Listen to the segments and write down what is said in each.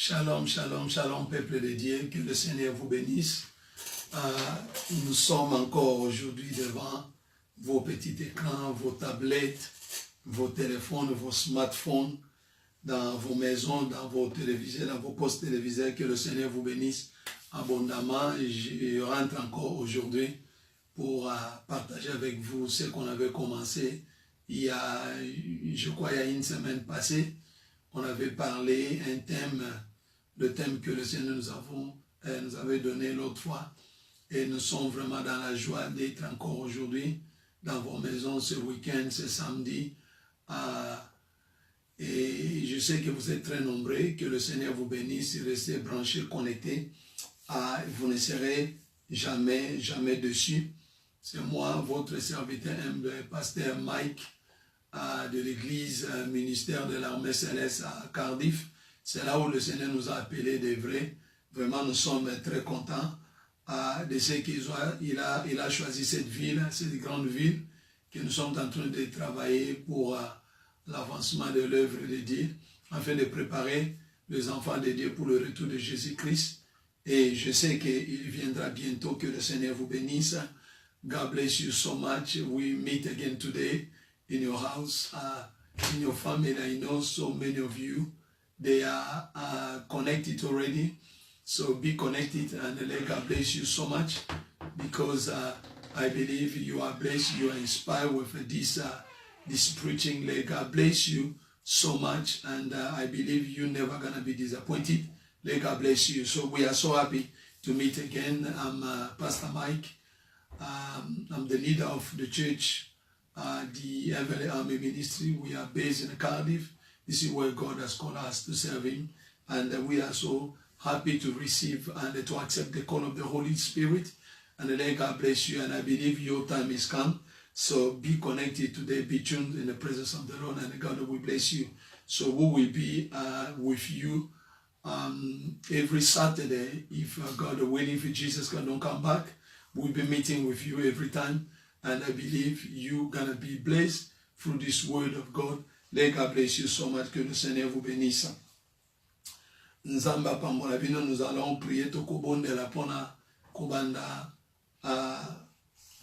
Shalom, shalom, shalom, peuple de Dieu, que le Seigneur vous bénisse. Nous sommes encore aujourd'hui devant vos petits écrans, vos tablettes, vos téléphones, vos smartphones, dans vos maisons, dans vos téléviseurs, dans vos postes téléviseurs. Que le Seigneur vous bénisse abondamment. Et je rentre encore aujourd'hui pour partager avec vous ce qu'on avait commencé il y a, je crois, il y a une semaine passée. On avait parlé un thème, le thème que le Seigneur nous avait donné l'autre fois. Et nous sommes vraiment dans la joie d'être encore aujourd'hui dans vos maisons ce week-end, ce samedi. Et je sais que vous êtes très nombreux, que le Seigneur vous bénisse, restez branchés, connectés. Vous ne serez jamais, jamais dessus. C'est moi, votre serviteur humble, pasteur Mike, de l'église ministère de l'armée céleste à Cardiff. C'est là où le Seigneur nous a appelés des vrais. Vraiment, nous sommes très contents de ce qu'il a choisi cette ville, cette grande ville, que nous sommes en train de travailler pour l'avancement de l'œuvre de Dieu, afin de préparer les enfants de Dieu pour le retour de Jésus-Christ. Et je sais qu'il viendra bientôt, que le Seigneur vous bénisse. God bless you so much. We meet again today in your house, in your family. I know so many of you, they are connected already. So be connected, and let God bless you so much, because I believe you are blessed, you are inspired with this preaching. Let God bless you so much, and I believe you're never going to be disappointed. Let God bless you. So we are so happy to meet again. I'm Pastor Mike. I'm the leader of the church, the Heavenly Army Ministry. We are based in Cardiff. This is where God has called us to serve Him. And we are so happy to receive and to accept the call of the Holy Spirit. And let God bless you. And I believe your time is come. So be connected today. Be tuned in the presence of the Lord. And God will bless you. So we will be with you every Saturday. If God willing, if Jesus don't come back, we'll be meeting with you every time. And I believe you're going to be blessed through this word of God. Let God bless you so much. Que le Seigneur vous bénisse. Nzamba pambola bino, nous allons prier toko bonde la pona kobanda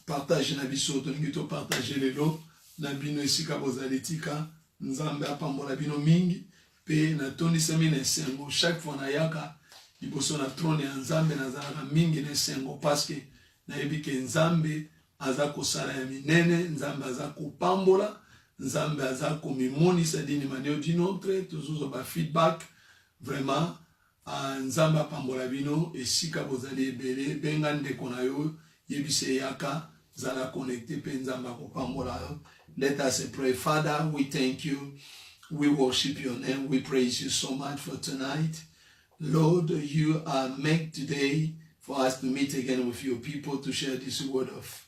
partage na biso to ngito partager lelo na bino esika bozalitika. Nzamba pambola bino mingi pe na toni semi na sengo chaque fois na yaka liboso na trône ya Nzambe na zalaka mingi na sengo, parce que na yebike Nzambe aza kosala ya minene, Nzambe aza kopambola, Nzambe aza komimonisa dini manio dinotre, toujours ba feedback. Vraiment, Nzamba pambola bino, esika bozali ebele, benga ndeko na yo, yebise yaka, zala connecte pe Nzamba ko pambola yo. Let us pray. Father, we thank you. We worship your name. We praise you so much for tonight. Lord, you are made today for us to meet again with your people to share this word of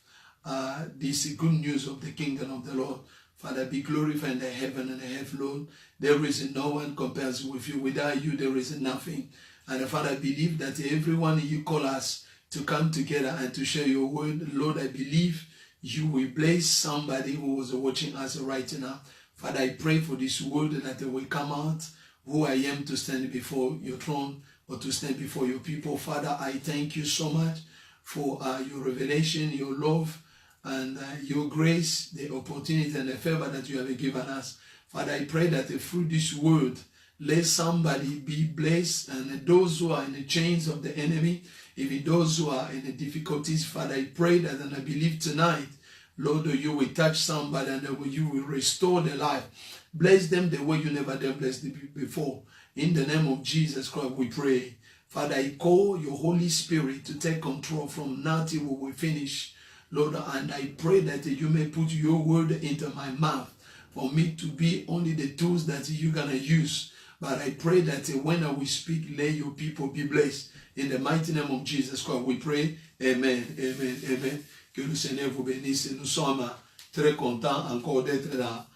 this good news of the kingdom of the Lord. Father, be glorified in the heaven and the earth, Lord. There is no one compares with you. Without you, there is nothing. And Father, I believe that everyone you call us to come together and to share your word, Lord, I believe you will bless somebody who is watching us right now. Father, I pray for this word that it will come out, who I am to stand before your throne or to stand before your people. Father, I thank you so much for your revelation, your love, and your grace, the opportunity and the favor that you have given us. Father, I pray that through this word, let somebody be blessed, and those who are in the chains of the enemy, even those who are in the difficulties, Father, I pray that, and I believe tonight, Lord, you will touch somebody and you will restore their life. Bless them the way you never did bless them before. In the name of Jesus Christ, we pray. Father, I call your Holy Spirit to take control from now till we finish. Lord, and I pray that you may put your word into my mouth for me to be only the tools that you're going to use. But I pray that when I will speak, let your people be blessed. In the mighty name of Jesus Christ, we pray. Amen, amen, amen. Que le Seigneur vous bénisse. Nous sommes très contents encore d'être là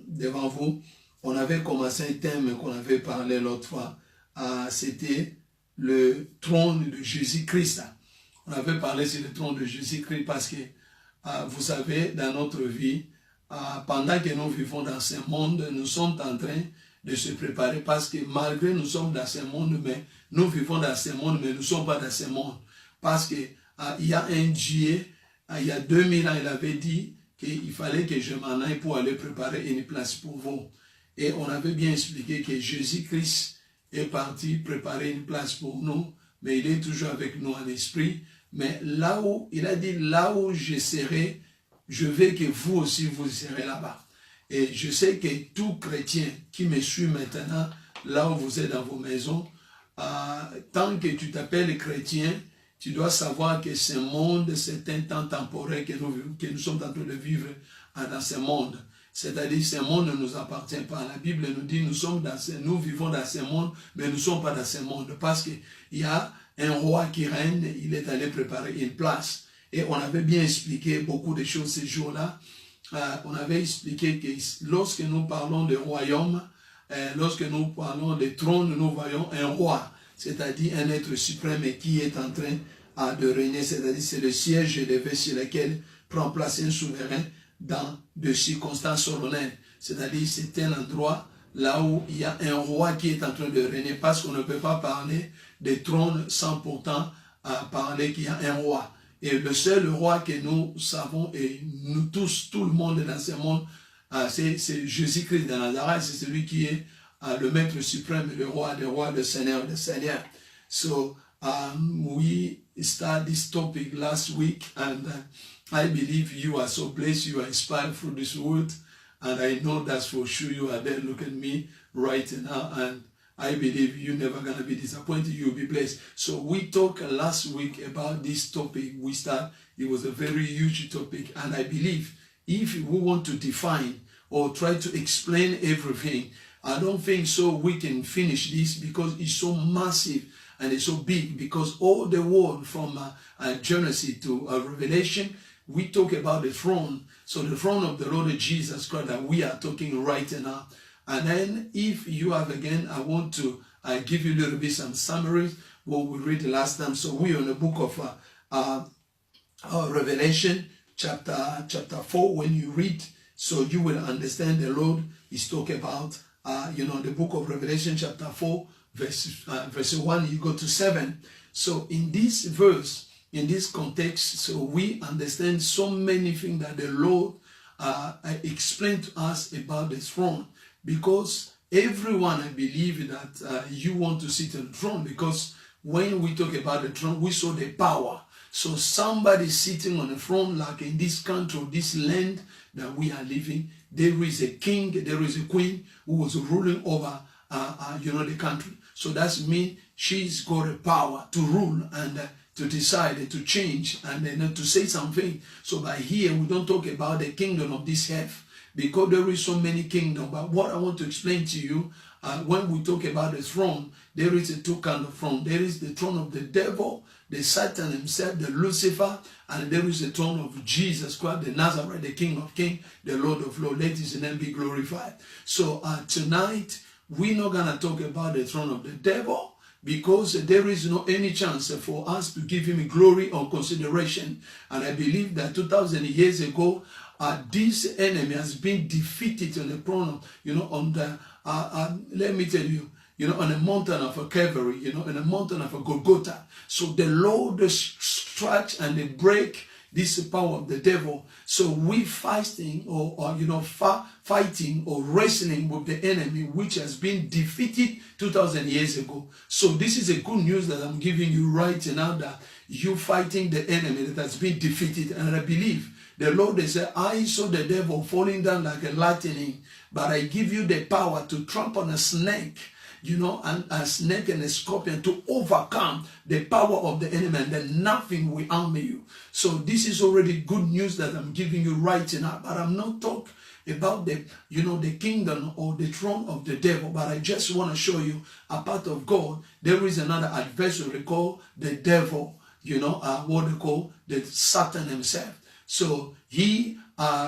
devant vous. On avait commencé un thème qu'on avait parlé l'autre fois. C'était le trône de Jésus-Christ. On avait parlé sur le trône de Jésus-Christ parce que, vous savez, dans notre vie, pendant que nous vivons dans ce monde, nous sommes en train de se préparer parce que malgré nous sommes dans ce monde, mais nous vivons dans ce monde, mais nous ne sommes pas dans ce monde. Parce que il y a un Dieu, il y a 2000 ans, il avait dit qu'il fallait que je m'en aille pour aller préparer une place pour vous. Et on avait bien expliqué que Jésus-Christ est parti préparer une place pour nous, mais il est toujours avec nous en esprit. Mais là où, il a dit, là où je serai, je veux que vous aussi, vous serez là-bas. Et je sais que tout chrétien qui me suit maintenant, là où vous êtes dans vos maisons, tant que tu t'appelles chrétien, tu dois savoir que ce monde, c'est un temps temporaire que nous sommes en train de vivre dans ce monde. C'est-à-dire, ce monde ne nous appartient pas. La Bible nous dit, nous vivons dans ce monde, mais nous ne sommes pas dans ce monde. Parce qu'il y a un roi qui règne, il est allé préparer une place. Et on avait bien expliqué beaucoup de choses ces jours-là. On avait expliqué que lorsque nous parlons de royaume, lorsque nous parlons de trône, nous voyons un roi, c'est-à-dire un être suprême qui est en train de régner, c'est-à-dire c'est le siège élevé sur lequel prend place un souverain dans des circonstances solennelles. C'est-à-dire c'est un endroit là où il y a un roi qui est en train de régner, parce qu'on ne peut pas parler de trône sans pourtant parler qu'il y a un roi. Et le seul roi que nous savons, et nous tous, tout le monde dans ce monde, c'est Jésus-Christ de Nazareth, c'est celui qui est le maître suprême, le roi des rois, le Seigneur des seigneurs. So, we started this topic last week, and I believe you are so blessed, you are inspired through this word, and I know that's for sure. You are there, look at me right now, and I believe you're never going to be disappointed, you'll be blessed. So we talked last week about this topic. It was a very huge topic, and I believe if we want to define or try to explain everything, I don't think so we can finish this, because it's so massive and it's so big, because all the word from Genesis to Revelation, we talk about the throne. So the throne of the Lord Jesus Christ that we are talking right now. And then if you have, again, I want to give you a little bit some summaries, what we read last time. So we are in the book of Revelation, chapter 4, when you read, so you will understand the Lord is talking about, the book of Revelation, chapter 4, verse 1, you go to 7. So in this verse, in this context, so we understand so many things that the Lord explained to us about the throne. Because everyone, I believe that you want to sit on the throne, because when we talk about the throne, we saw the power. So somebody sitting on the throne, like in this country, this land that we are living, there is a king, there is a queen who was ruling over, the country. So that means she's got a power to rule and to decide, to change, and then to say something. So by here, we don't talk about the kingdom of this earth, because there is so many kingdoms. But what I want to explain to you, when we talk about the throne, there is a two kind of throne. There is the throne of the devil, the Satan himself, the Lucifer, and there is the throne of Jesus Christ, the Nazareth, the King of Kings, the Lord of Lords. Let his name be glorified. So tonight, we're not going to talk about the throne of the devil, because there is no any chance for us to give him glory or consideration. And I believe that 2,000 years ago, this enemy has been defeated on the throne, on the, let me tell you, on the mountain of Calvary, in the mountain of Golgotha. So the Lord struck and they break this power of the devil. So we fighting fighting or wrestling with the enemy, which has been defeated 2,000 years ago. So this is a good news that I'm giving you right now, that you fighting the enemy that has been defeated. And I believe the Lord, they say, I saw the devil falling down like a lightning, but I give you the power to trample on a snake, and a snake and a scorpion, to overcome the power of the enemy, and then nothing will harm you. So this is already good news that I'm giving you right now, but I'm not talking about the, the kingdom or the throne of the devil, but I just want to show you a part of God. There is another adversary called the devil, what they call the Satan himself. So he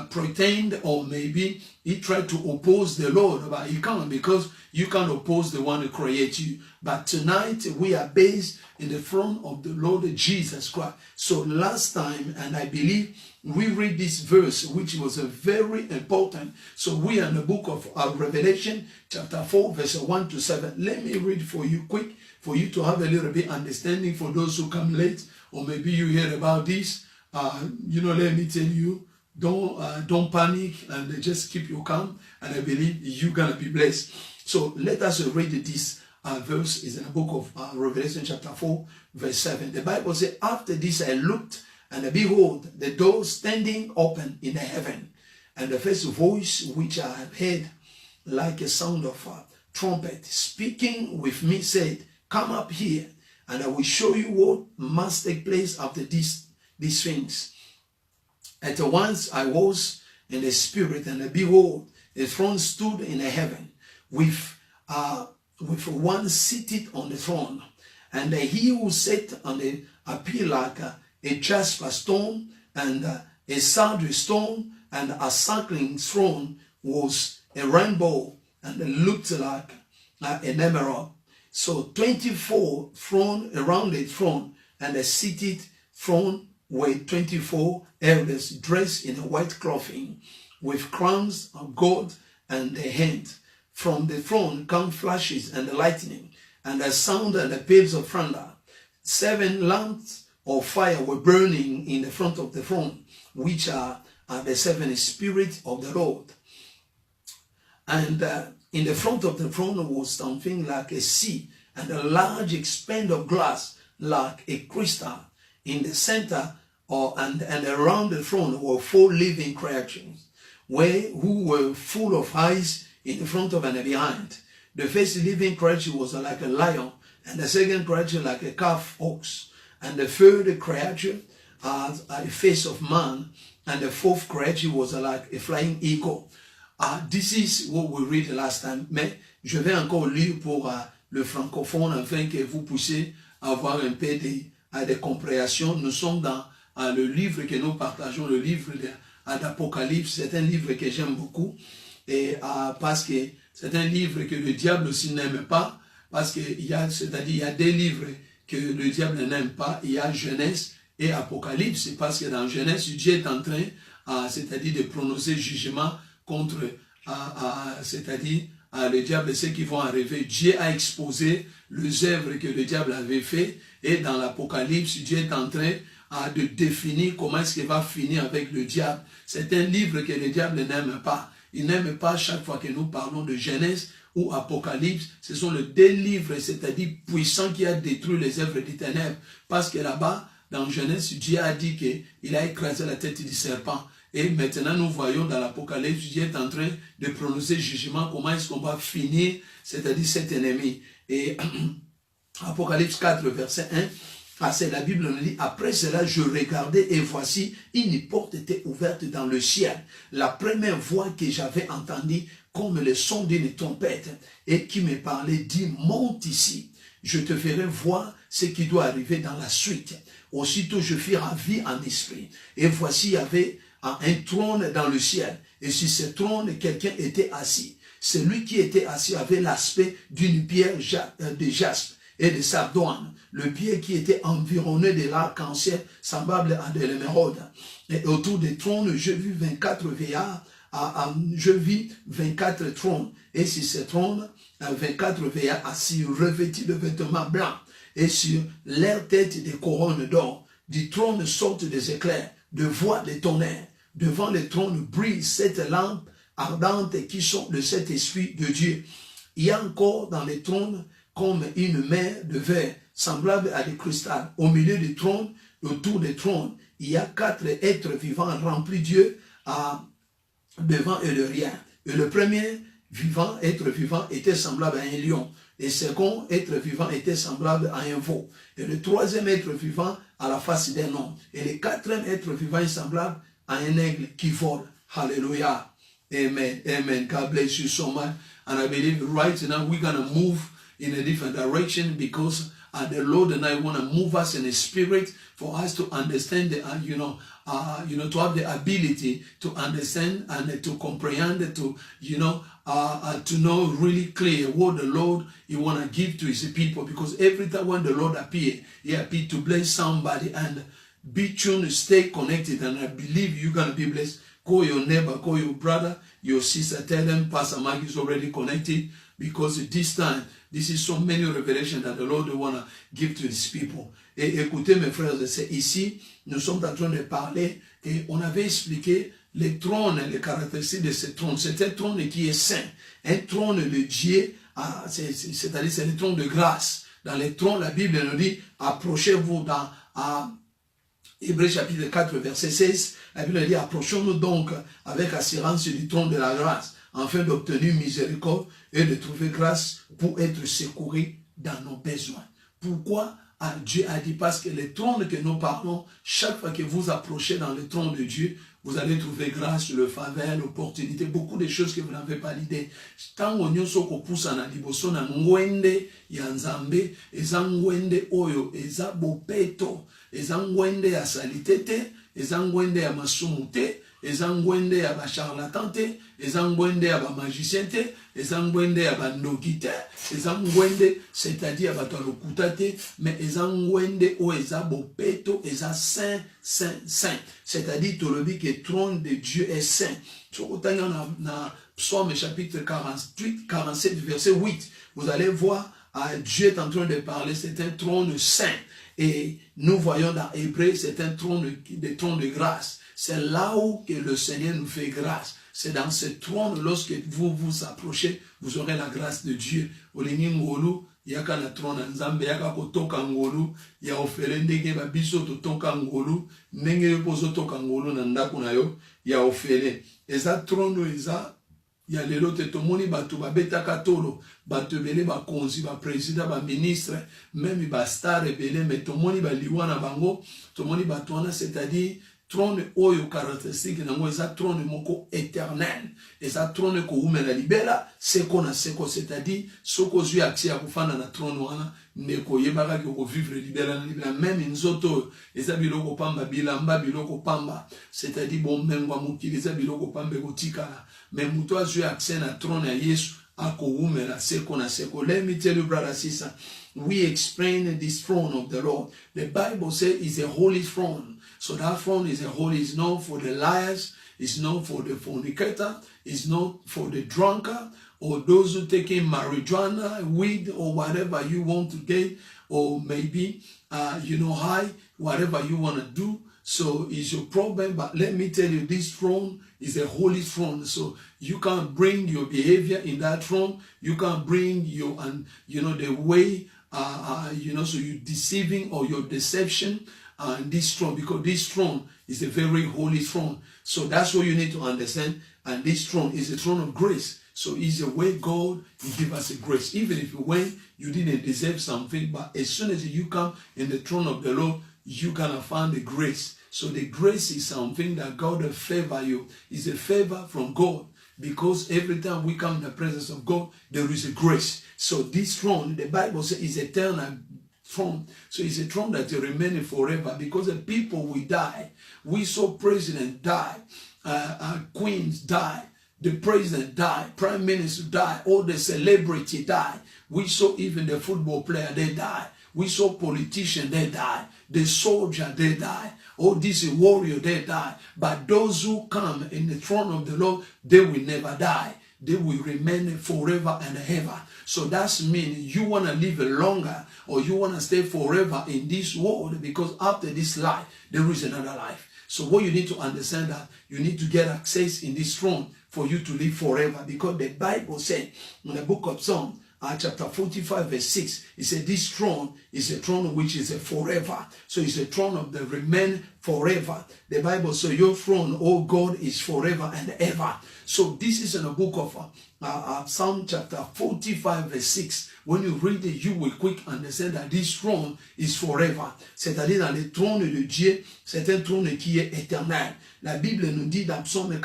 pretend, or maybe he tried to oppose the Lord, but he can't, because you can't oppose the one who created you. But tonight we are based in the throne of the Lord Jesus Christ. So last time, and I believe we read this verse, which was a very important. So we are in the book of Revelation, chapter 4, verse 1 to 7. Let me read for you quick, for you to have a little bit understanding for those who come late, or maybe you hear about this. Let me tell you, don't panic and just keep your calm, and I believe you're gonna be blessed. So let us read this verse. Is in the book of Revelation chapter 4 verse 7. The Bible says, after this I looked, and behold, the door standing open in the heaven, and the first voice which I heard like a sound of a trumpet speaking with me said, come up here, and I will show you what must take place after these things. At once I was in the spirit, and behold, a throne stood in the heaven, with one seated on the throne, and he who sat on it appeared like a jasper stone, and a sardine stone, and a circling throne was a rainbow, and it looked like an emerald. So 24 thrones around the throne, and the seated throne were 24 elders dressed in a white clothing, with crowns of gold in their hands. From the throne come flashes and lightning, and a sound and the peals of thunder. 7 lamps of fire were burning in the front of the throne, which are the 7 spirits of the Lord. And in the front of the throne was something like a sea, and a large expanse of glass like a crystal. In the center and around the throne were 4 living creatures, who were full of eyes in the front of and behind. The first living creature was like a lion, and the second creature like a calf ox, and the third creature had the face of man, and the fourth creature was like a flying eagle. This is what we read last time, mais je vais encore lire pour le francophone afin que vous puissiez avoir un peu de compréhension. Nous sommes dans le livre que nous partageons, le livre d'Apocalypse. C'est un livre que j'aime beaucoup, et parce que c'est un livre que le diable aussi n'aime pas, parce qu'il y a des livres que le diable n'aime pas. Il y a Genèse et Apocalypse, parce que dans Genèse, Dieu est en train, c'est-à-dire de prononcer jugement contre, c'est-à-dire le diable, ceux qui vont arriver. Dieu a exposé les œuvres que le diable avait fait, et dans l'Apocalypse, Dieu est en train de définir comment est-ce qu'il va finir avec le diable. C'est un livre que le diable n'aime pas. Il n'aime pas chaque fois que nous parlons de Genèse ou Apocalypse. Ce sont les 2 livres, c'est-à-dire puissants, qui a détruit les œuvres des ténèbres. Parce que là-bas, dans Genèse, Dieu a dit qu'il a écrasé la tête du serpent. Et maintenant, nous voyons dans l'Apocalypse, Dieu est en train de prononcer jugement, comment est-ce qu'on va finir, c'est-à-dire cet ennemi. Et Apocalypse 4, verset 1, c'est la Bible nous dit, après cela, je regardais et voici, une porte était ouverte dans le ciel. La première voix que j'avais entendue, comme le son d'une trompette, et qui me parlait, dit, monte ici, je te ferai voir ce qui doit arriver dans la suite. Aussitôt, je fus ravi en esprit. Et voici, il y avait un trône dans le ciel. Et sur ce trône, quelqu'un était assis. Celui qui était assis avait l'aspect d'une pierre de jaspe et de sardoine. Le pied qui était environné de l'arc-en-ciel, semblable à de l'émeraude. Et autour des trônes, je vis 24 veillards. Je vis 24 trônes. Et sur ces trônes, 24 veillards assis, revêtus de vêtements blancs. Et sur leur tête des couronnes d'or. Du trône sortent des éclairs, de voix de tonnerre. Devant le trône brille 7 lampes ardentes qui sont le Saint-Esprit de Dieu. Il y a encore dans les trônes comme une mer de verre, semblable à des cristals. Au milieu du trône, autour du trône, il y a 4 êtres vivants remplis Dieu devant et derrière. Et le premier être vivant était semblable à un lion. Le second être vivant était semblable à un veau. Et le troisième être vivant à la face d'un homme. Et le 4e être vivant est semblable à un aigle qui vole. Hallelujah. Amen. Amen. God bless you so much. And I believe right now we're going to move in a different direction, because the Lord and I want to move us in a spirit for us to understand, to have the ability to understand and to comprehend, to know really clear what the Lord He want to give to His people. Because every time when the Lord appears, He appeared to bless somebody, and be tuned, stay connected, and I believe you're going to be blessed. Call your neighbor, call your brother, your sister, tell them Pastor Mike is already connected, because at this time, this is so many revelations that the Lord want to give to his people. Et écoutez mes frères et sœurs, ici, nous sommes en train de parler, et on avait expliqué les trônes, les caractéristiques de ce trône. C'est un trône qui est saint, un trône de Dieu, c'est-à-dire c'est le trône de grâce. Dans les trônes, la Bible nous dit, approchez-vous dans Hébreux chapitre 4, verset 16, la Bible dit, approchons-nous donc avec assurance du trône de la grâce, afin d'obtenir miséricorde et de trouver grâce pour être secouru dans nos besoins. Pourquoi Dieu a dit? Parce que le trône que nous parlons, chaque fois que vous approchez dans le trône de Dieu, vous allez trouver grâce, le faveur, l'opportunité, beaucoup de choses que vous n'avez pas l'idée. Tango nyonso kopusa na liboso na ngwende ya Nzambe, eza ngwende oyo, eza bopeto, eza ngwende ya salitete, eza ngwende ya masumute, eza ngwende ya ba charlatan te, eza ngwende ya ba magicien te, eza ngwende ya ba ndoki te, eza ngwende, c'est-à-dire bato lokuta te, mais eza ngwende o eza bopeto, eza saint, saint, saint. C'est-à-dire tout le dit que le trône de Dieu est saint. Tu regardes dans Psaume chapitre 48, 47, verset 8, vous allez voir, Dieu est en train de parler, c'est un trône saint. Et nous voyons dans Hébreux, c'est un trône de grâce. C'est là où que le Seigneur nous fait grâce. C'est dans ce trône, lorsque vous vous approchez, vous aurez la grâce de Dieu. Olingi ngolu, yaka na trône nzambe, yaka kotoka ngolu, ya ofele ndenge babiso totoka ngolu, ndenge yopozo toka ngolu na ndako na yo, ya ofele. Eza trône eza, ya lelo te tomoni batu babetaka tolo, batu bele ba konzi, ba président, ba ministre, même ba star bele, mais tomoni ba liwana bango, tomoni batu wana, c'est-à-dire, trône oyo caractéristique nango eza trône moko éternel, eza trône ko umela libela seko na seko, c'est-à-dire soko zui accès à kufana na trône wana ndeko yebaka ko vivre libela na libela, même nzoto eza biloko pamba bilamba biloko pamba, c'est-à-dire bon mengwa mokili eza biloko pamba ko tikala, mais muto azui accès na trône ya Yesu ako umela seko na seko. Let me tell you, brother, sister, we explain this throne of the Lord. The Bible says it's a holy throne. So that throne is a holy, it's not for the liars, it's not for the fornicator, it's not for the drunkard, or those who taking marijuana, weed, or whatever you want to get, or maybe, high, whatever you want to do. So it's your problem, but let me tell you, this throne is a holy throne. So you can't bring your behavior in that throne. You can't bring your, the way, so you're deceiving or your deception. And this throne, because this throne is a very holy throne. So that's what you need to understand. And this throne is a throne of grace. So it's a way God will give us a grace. Even if you didn't deserve something, but as soon as you come in the throne of the Lord, you're going to find the grace. So the grace is something that God will favor you. It's a favor from God. Because every time we come in the presence of God, there is a grace. So this throne, the Bible says, is eternal throne. So it's a throne that will remain forever, because the people will die. We saw president die, queens die, the president die, prime minister die, all the celebrity die. We saw even the football player, they die. We saw politicians, they die. The soldier, they die. All these warrior, they die. But those who come in the throne of the Lord, they will never die. They will remain forever and ever. So that means you want to live longer, or you want to stay forever in this world, because after this life, there is another life. So what you need to understand, that you need to get access in this throne for you to live forever, because the Bible said in the book of Psalms, chapter 45, verse 6, it said this throne is a throne which is a forever. So it's a throne of the remain forever. The Bible says your throne, oh God, is forever and ever. So this is in the book of Psalm chapter 45, verse 6. When you read it, you will quick understand that this throne is forever. C'est-à-dire dans le trône de Dieu, c'est un trône qui est éternel. La Bible nous dit dans Psaume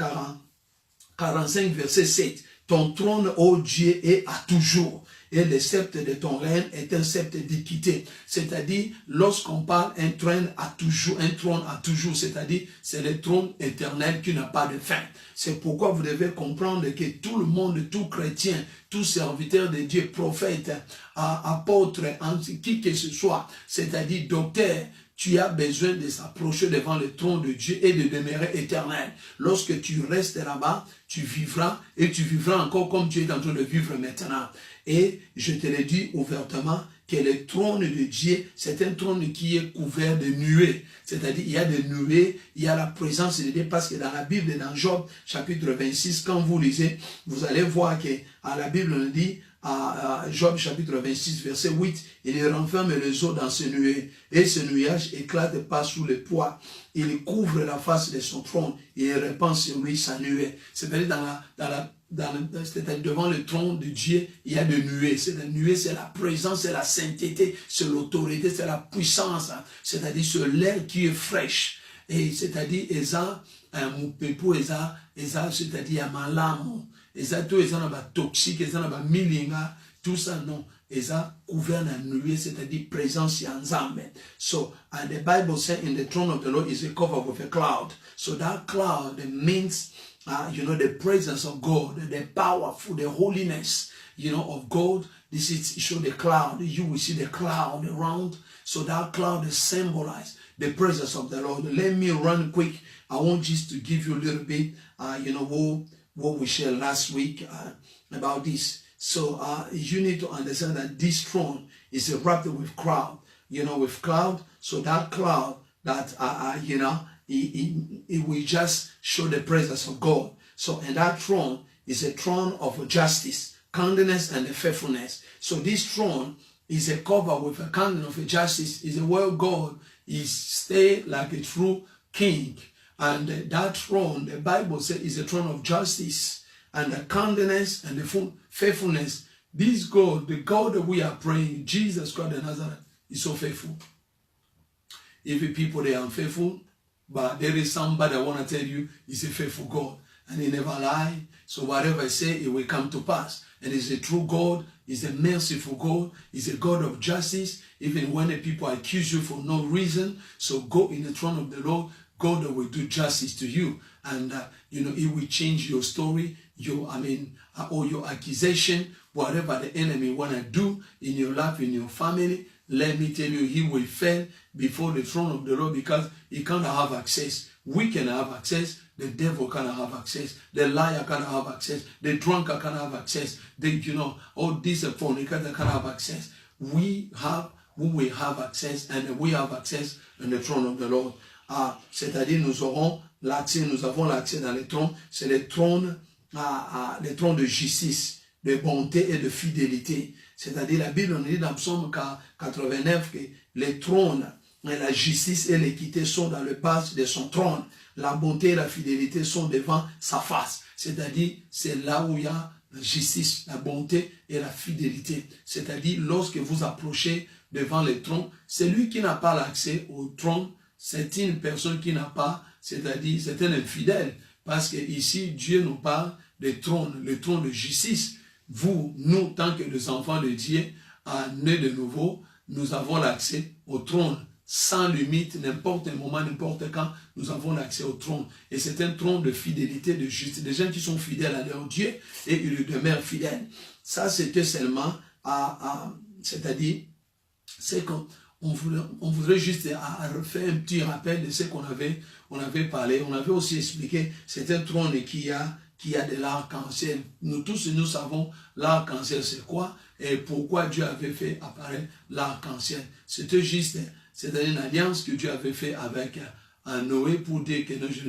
45, verset 7, ton trône, ô Dieu, est à toujours. Et le sceptre de ton règne est un sceptre d'équité. C'est-à-dire, lorsqu'on parle un trône à toujours, c'est-à-dire, c'est le trône éternel qui n'a pas de fin. C'est pourquoi vous devez comprendre que tout le monde, tout chrétien, tout serviteur de Dieu, prophète, apôtre, qui que ce soit, c'est-à-dire docteur, tu as besoin de s'approcher devant le trône de Dieu et de demeurer éternel. Lorsque tu restes là-bas, tu vivras et tu vivras encore comme tu es en train de vivre maintenant. Et je te le dis ouvertement que le trône de Dieu, c'est un trône qui est couvert de nuées. C'est-à-dire, il y a des nuées, il y a la présence de Dieu, parce que dans la Bible, dans Job, chapitre 26, quand vous lisez, vous allez voir que à la Bible, on dit, à Job chapitre 26, verset 8, il renferme les eaux dans ce nuée, et ce nuage éclate pas sous le poids. Il couvre la face de son trône, et il répand sur lui sa nuée. C'est-à-dire, c'est-à-dire devant le trône de Dieu, il y a des nuées. C'est la nuée, c'est la présence, c'est la sainteté, c'est l'autorité, c'est la puissance. C'est-à-dire, c'est l'air qui est fraîche. Et c'est-à-dire, mon pépou, c'est-à-dire, ma lame. Tout ça toxique, milinga, tout ça non. Eza couvert na nuée, c'est-à-dire présence ya nzambe. So, and the Bible says in the throne of the Lord is a cover with a cloud. So that cloud means, the presence of God, the powerful, the holiness, of God. This is show the cloud. You will see the cloud around. So that cloud is symbolized the presence of the Lord. Let me run quick. I want just to give you a little bit, what we shared last week about this. So you need to understand that this throne is wrapped with cloud, with cloud. So that cloud that, it will just show the presence of God. So, and that throne is a throne of justice, kindness, and faithfulness. So this throne is a cover with a candle of justice, is a where God is stay like a true king. And that throne, the Bible says, is a throne of justice and the kindness and the faithfulness. This God, the God that we are praying, Jesus Christ of Nazareth, is so faithful. If people, they are unfaithful, but there is somebody I want to tell you, he's a faithful God. And he never lie. So whatever I say, it will come to pass. And he's a true God. He's a merciful God. He's a God of justice. Even when the people accuse you for no reason. So go in the throne of the Lord. God will do justice to you, and it will change your story, or your accusation, whatever the enemy wanna do in your life, in your family. Let me tell you, he will fail before the throne of the Lord because he cannot have access. We can have access. The devil cannot have access. The liar cannot have access. The drunkard cannot have access. All these fornicators cannot have access. We will have access, and we have access in the throne of the Lord. C'est-à-dire nous avons l'accès dans les trônes, c'est les trônes de justice, de bonté et de fidélité. C'est-à-dire la Bible nous dit dans Psaume 89 que les trônes, la justice et l'équité sont dans le bas de son trône. La bonté et la fidélité sont devant sa face. C'est-à-dire c'est là où il y a la justice, la bonté et la fidélité. C'est-à-dire lorsque vous approchez devant les trônes, celui qui n'a pas l'accès au trône, c'est une personne qui n'a pas, c'est-à-dire c'est un infidèle. Parce que ici, Dieu nous parle des trônes, le trône de justice. Nous, tant que les enfants de Dieu, nés de nouveau, nous avons l'accès au trône sans limite, n'importe un moment, n'importe quand, nous avons l'accès au trône. Et c'est un trône de fidélité, de justice. Des gens qui sont fidèles à leur Dieu et ils demeurent fidèles. Ça, c'était seulement, c'est-à-dire, c'est qu'on on voudrait juste refaire un petit rappel de ce qu'on avait parlé. On avait aussi expliqué, c'est un trône qui a de l'arc-en-ciel. Nous tous, nous savons l'arc-en-ciel c'est quoi et pourquoi Dieu avait fait apparaître l'arc-en-ciel. C'était juste, c'était une alliance que Dieu avait fait avec Noé pour dire que non, je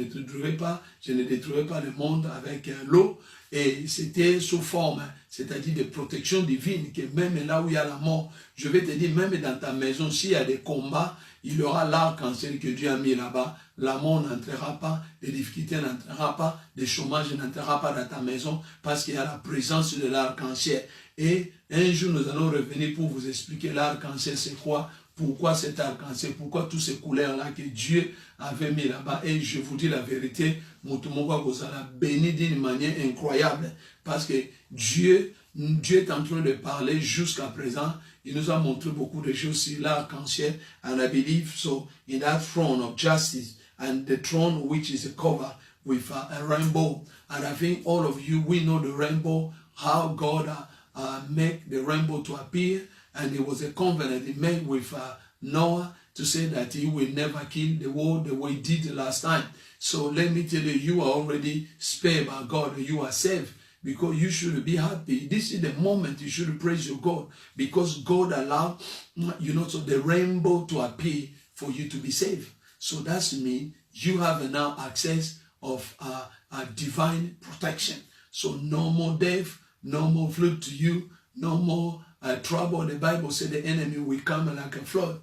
ne détruirai pas le monde avec l'eau. Et c'était sous forme, c'est-à-dire de protection divine, que même là où il y a la mort, je vais te dire, même dans ta maison, s'il y a des combats, il y aura l'arc-en-ciel que Dieu a mis là-bas. La mort n'entrera pas, les difficultés n'entrera pas, le chômage n'entrera pas dans ta maison, parce qu'il y a la présence de l'arc-en-ciel. Et un jour, nous allons revenir pour vous expliquer l'arc-en-ciel, c'est quoi, pourquoi cet arc-en-ciel, pourquoi toutes ces couleurs-là que Dieu avait mis là-bas. Et je vous dis la vérité, Motumogwa vous a béni d'une manière incroyable. Parce que Dieu est en train de parler jusqu'à présent. Il nous a montré beaucoup de choses sur l'arc-en-ciel. And I believe so in that throne of justice and the throne which is covered with a rainbow. And I think all of you, we know the rainbow, how God made the rainbow to appear. And it was a covenant he made with Noah to say that he will never kill the world the way he did the last time. So let me tell you, you are already spared by God, you are saved. Because you should be happy. This is the moment you should praise your God. Because God allowed, so the rainbow to appear for you to be saved. So that's mean you have now access of a divine protection. So no more death, no more flood to you, no more trouble. The Bible said the enemy will come like a flood.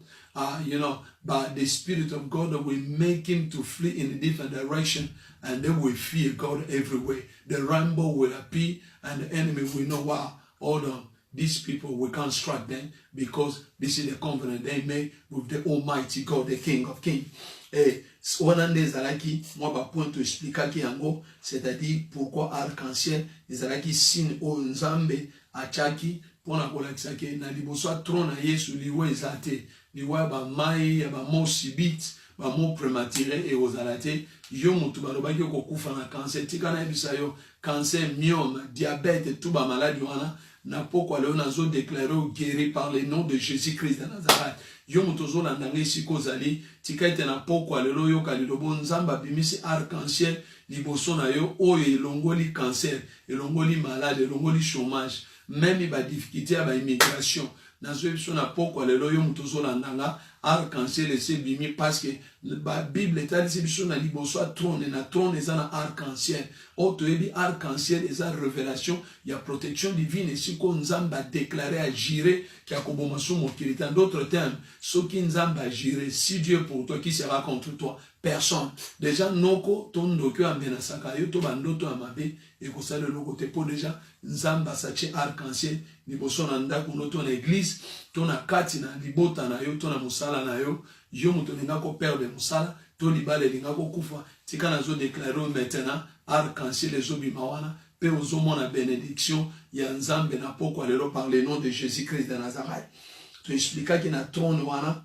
But the Spirit of God will make him to flee in a different direction, and they will fear God everywhere. The rainbow will appear, and the enemy will know, wow, hold on, these people, we can't strike them, because this is the covenant they made with the Almighty God, the King of Kings. Et wana nde ezalaki mwa ba point expliquaki yango, c'est-à-dire pourquoi arc-en-ciel ezalaki signe o Nzambe achaki pona kolakisa ke na liboso ya trône na Yesu liwa eza te, liwa ba mai ya ba mort subite, ba mort prématuré et ozala te. Yo mutu balobaki kokufa na cancer, tika na yebisa yo cancer, myome, diabète, tout ba maladie wana na poko leo nazo déclaré ou guéri par le nom de Jésus-Christ de Nazareth. Yo mutozo la ndange siko zali tika ite na poko lelo yo kalilobo Nzamba bimisi arc-en-ciel liboso na yo oyo elongoli cancer, elongoli malade, elongoli chômage, même ba difficulté ba immigration. Nazo ebiso na poko lelo yo mutozo la ndanga arc-en-ciel ese bimi parce que la Bible est biso na liboso a trône na trône eza na arc-en-ciel. Oto ebi arc-en-ciel eza révélation ya protection divine et siko Nzamba déclaré à girer qui a koboma so mokili. En d'autres termes, soki Nzamba girer, si Dieu est pour toi, qui sera contre toi? Personne. Déjà noko ton ndoko amena sakayo to bandoto amabe et ko sale loko te po déjà Nzamba sache arc-en-ciel liboso na ndako no to na église to na kati na libota na yo to na musala na yo yo muto linga ko perdre musala to libale linga ko kufa tika na zo déclarer maintenant arc-en-ciel les obima wana pe ozomona bénédiction ya Nzambe na poko lelo par le nom de Jésus-Christ de Nazareth. To expliquer que na trône wana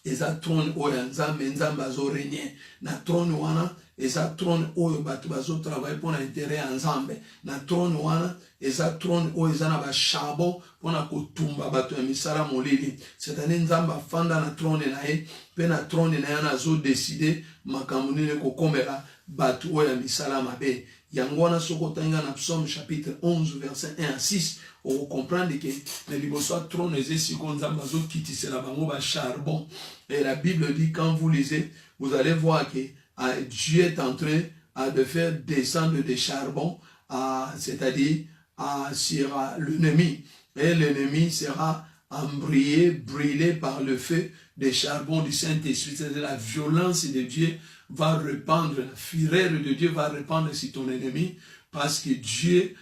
eza trône oyo Nzambe azo régner na trône wana eza trône oyo bato bazo travailler pour l'intérêt ya Nzambe na trône wana eza trône oyo eza na ba charbon pona kotumba bato ya misala molili. C'est-à-dire Nzambe afanda na trône na ye pe na trône na ye nazo décider makambo nini kokomela bato oyo ya misala mabe. Yango wana soko tanga na Psaume chapitre 11 verset 1 à 6 on comprend que le liboso a trône eza siko Nzambe azo kitisela bango ba charbon. Et la Bible dit, quand vous lisez, vous allez voir que Dieu est en train de faire descendre des charbons, c'est-à-dire sur l'ennemi. Et l'ennemi sera brûlé par le feu des charbons du Saint-Esprit. C'est-à-dire la violence de Dieu va répandre, la fureur de Dieu va répandre sur ton ennemi, parce que Dieu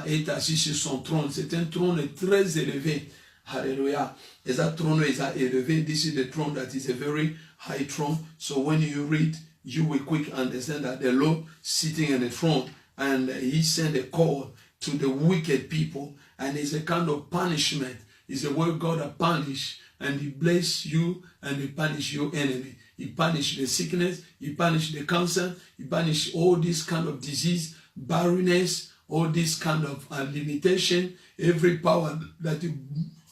est assis sur son trône. C'est un trône très élevé. Hallelujah. Is that throne is elevated? This is the throne that is a very high throne. So when you read, you will quickly understand that the Lord sitting on the throne, and he sent a call to the wicked people, and it's a kind of punishment. It's a word God has punished, and he bless you and he punish your enemy. He punish the sickness, he punish the cancer, he punish all this kind of disease, barrenness, all this kind of limitation, every power that you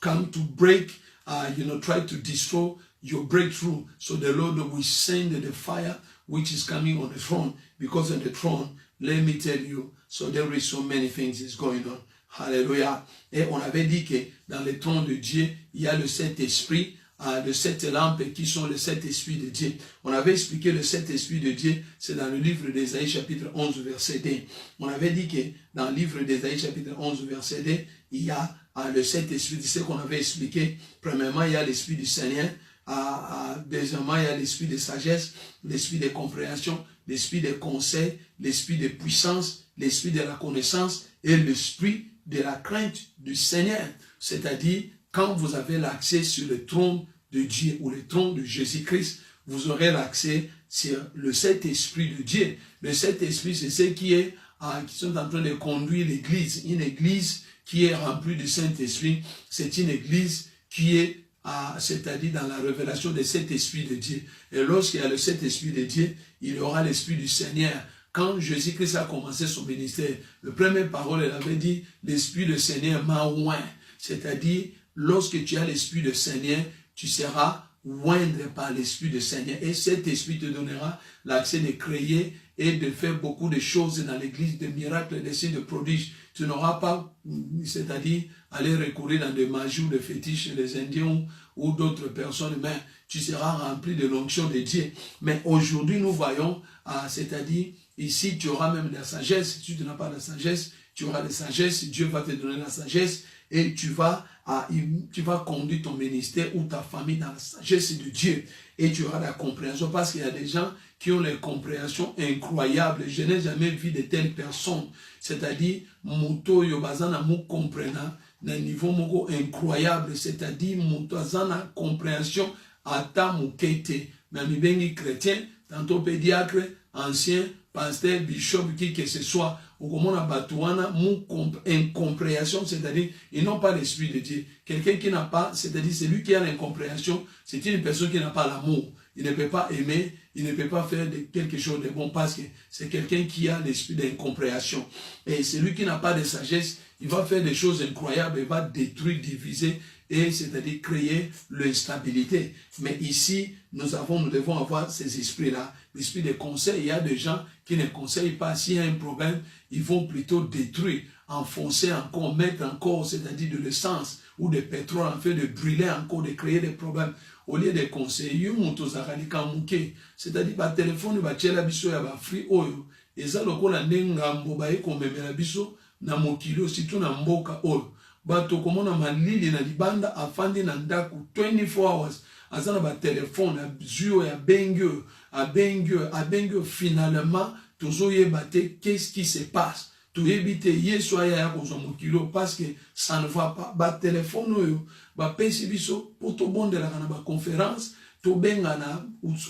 come to break, try to destroy your breakthrough. So the Lord will send the fire which is coming on the throne, because on the throne, let me tell you, so there is so many things is going on. Hallelujah. Et on avait dit que dans le trône de Dieu, il y a le Saint-Esprit, de sept lampes qui sont le Saint-Esprit de Dieu. On avait expliqué le Saint-Esprit de Dieu, c'est dans le livre d'Ésaïe chapitre 11 verset 2. On avait dit que dans le livre d'Ésaïe chapitre 11 verset 2, il y a le Saint-Esprit, c'est ce qu'on avait expliqué. Premièrement, il y a l'Esprit du Seigneur. Deuxièmement, il y a l'Esprit de sagesse, l'Esprit de compréhension, l'Esprit de conseil, l'Esprit de puissance, l'Esprit de la connaissance et l'Esprit de la crainte du Seigneur. C'est-à-dire, quand vous avez l'accès sur le trône de Dieu ou le trône de Jésus-Christ, vous aurez l'accès sur le Saint-Esprit de Dieu. Le Saint-Esprit, c'est ceux qui sont en train de conduire l'Église. Une Église qui est remplie du Saint-Esprit, c'est une Église qui est, c'est-à-dire dans la révélation de cet Esprit de Dieu. Et lorsqu'il y a le Saint-Esprit de Dieu, il y aura l'Esprit du Seigneur. Quand Jésus-Christ a commencé son ministère, la première parole, elle avait dit, l'Esprit du Seigneur m'a oint. C'est-à-dire, lorsque tu as l'Esprit du Seigneur, tu seras oindre par l'Esprit du Seigneur. Et cet Esprit te donnera l'accès de créer et de faire beaucoup de choses dans l'église, de miracles, de signes, de prodiges. Tu n'auras pas, c'est-à-dire aller recourir dans des magies ou des fétiches chez les Indiens ou d'autres personnes, mais tu seras rempli de l'onction de Dieu. Mais aujourd'hui, nous voyons, c'est-à-dire, ici, tu auras même de la sagesse. Si tu n'as pas de sagesse, tu auras de la sagesse. Dieu va te donner la sagesse et tu vas conduire ton ministère ou ta famille dans la sagesse de Dieu. Et tu auras la compréhension parce qu'il y a des gens qui ont les compréhensions incroyables. Je n'ai jamais vu de telles personnes. C'est-à-dire, Muto Yobazana mou comprenant d'un niveau moko incroyable. C'est-à-dire, Muto Azana compréhension à ta moukete. Mais mi bengi chrétien, tantôt pédiatre, ancien, pasteur, bishop, qui que ce soit, ou comme on a batouana, incompréhension, c'est-à-dire, ils n'ont pas l'Esprit de Dieu. Quelqu'un qui n'a pas, c'est-à-dire, celui qui a l'incompréhension, c'est une personne qui n'a pas l'amour. Il ne peut pas aimer, il ne peut pas faire quelque chose de bon parce que c'est quelqu'un qui a l'esprit d'incompréhension. Et celui qui n'a pas de sagesse, il va faire des choses incroyables, il va détruire, diviser, et c'est-à-dire créer l'instabilité. Mais ici, nous devons avoir ces esprits-là, l'esprit de conseil. Il y a des gens qui ne conseillent pas. S'il y a un problème, ils vont plutôt détruire, enfoncer encore, mettre encore, c'est-à-dire de l'essence ou de pétrole, en fait de brûler encore, de créer des problèmes. Au lieu de conseiller, c'est-à-dire par téléphone, la biso ya ba free oyo, eza lokola ndengambo ba ekomemela biso na mokili surtout na mboka oyo. Bato komona malili na libanda afandi na ndaku 24 hours. Azana ba téléphone ya zuyo ya bengyo finalement tozoye bate qu'est-ce qui se passe? Tu éviter yeso aya ya kozwa mokilo parce que ça ne va pas. Ba téléphone oyo ba pesi biso poto bondela kana ba conférence to benga na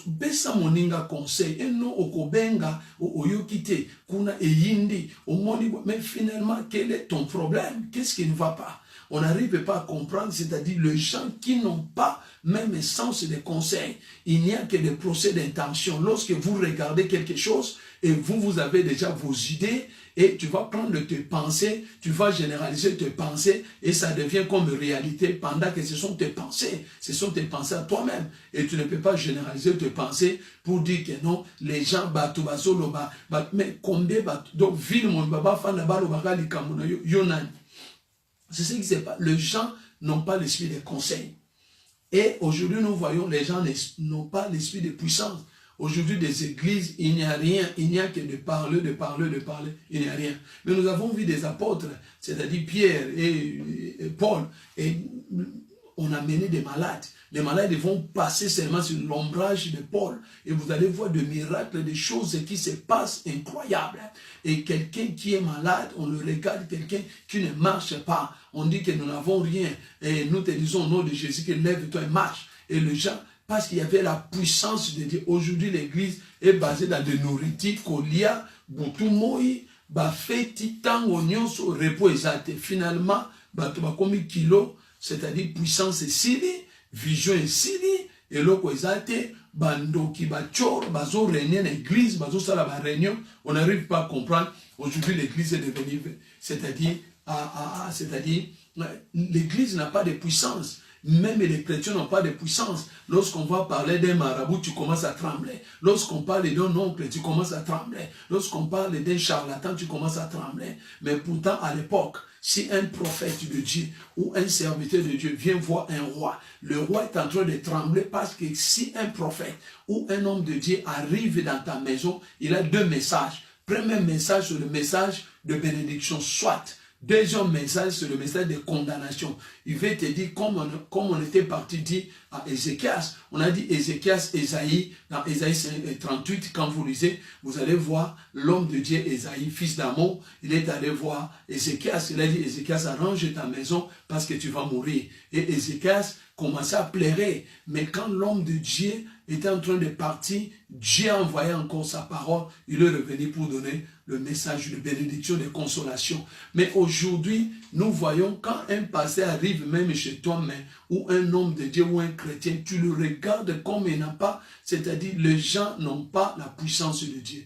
besa moninga conseil et non okobenga oyokite kuna eyindi omoni. Mais finalement quel est ton problème? Qu'est-ce qui ne va pas? On n'arrive pas à comprendre, c'est-à-dire les gens qui n'ont pas même sens de conseil. Il n'y a que des procès d'intention. Lorsque vous regardez quelque chose et vous avez déjà vos idées et tu vas prendre tes pensées, tu vas généraliser tes pensées et ça devient comme réalité pendant que ce sont tes pensées. Ce sont tes pensées à toi-même. Et tu ne peux pas généraliser tes pensées pour dire que non, les gens mais combien donc ville mon baba fanda balo bakali kamuna yonan. C'est ce qui se passe. Les gens n'ont pas l'esprit de conseil. Et aujourd'hui, nous voyons les gens n'ont pas l'esprit de puissance. Aujourd'hui, des églises, il n'y a rien. Il n'y a que de parler. Il n'y a rien. Mais nous avons vu des apôtres, c'est-à-dire Pierre et Paul, et on a mené des malades. Les malades vont passer seulement sur l'ombrage de Paul. Et vous allez voir des miracles, des choses qui se passent incroyables. Et quelqu'un qui est malade, on le regarde, quelqu'un qui ne marche pas. On dit que nous n'avons rien. Et nous te disons au nom de Jésus que lève-toi et marche. Et les gens, parce qu'il y avait la puissance de Dieu. Aujourd'hui, l'église est basée dans des nourritures, kolia, butumoi, bafeti, tango, nyonso, repos exact. Finalement, batobakomi kilo, c'est-à-dire puissance et sili, vision et sili, et loko ezate, bandoki bachor, bazo régner l'église, bazo sala ba réunion, on n'arrive pas à comprendre. Aujourd'hui, l'église est devenue, c'est-à-dire, l'église n'a pas de puissance. Même les chrétiens n'ont pas de puissance. Lorsqu'on va parler d'un marabout, tu commences à trembler. Lorsqu'on parle d'un oncle, tu commences à trembler. Lorsqu'on parle d'un charlatan, tu commences à trembler. Mais pourtant, à l'époque, si un prophète de Dieu ou un serviteur de Dieu vient voir un roi, le roi est en train de trembler parce que si un prophète ou un homme de Dieu arrive dans ta maison, il a deux messages. Premier message, c'est le message de bénédiction, soit. Deuxième message, c'est le message de condamnation. Il va te dire, comme on était parti dire à Ézéchias, on a dit Ézéchias, Ésaïe, dans Ésaïe 38, quand vous lisez, vous allez voir l'homme de Dieu, Ésaïe, fils d'Amon, il est allé voir Ézéchias, il a dit, Ézéchias, arrange ta maison parce que tu vas mourir. Et Ézéchias commençait à pleurer, mais quand l'homme de Dieu était en train de partir, Dieu a envoyé encore sa parole, il est revenu pour donner le message de bénédiction, de consolation. Mais aujourd'hui, nous voyons quand un pasteur arrive même chez toi, ou un homme de Dieu ou un chrétien, tu le regardes comme il n'a pas, c'est-à-dire les gens n'ont pas la puissance de Dieu.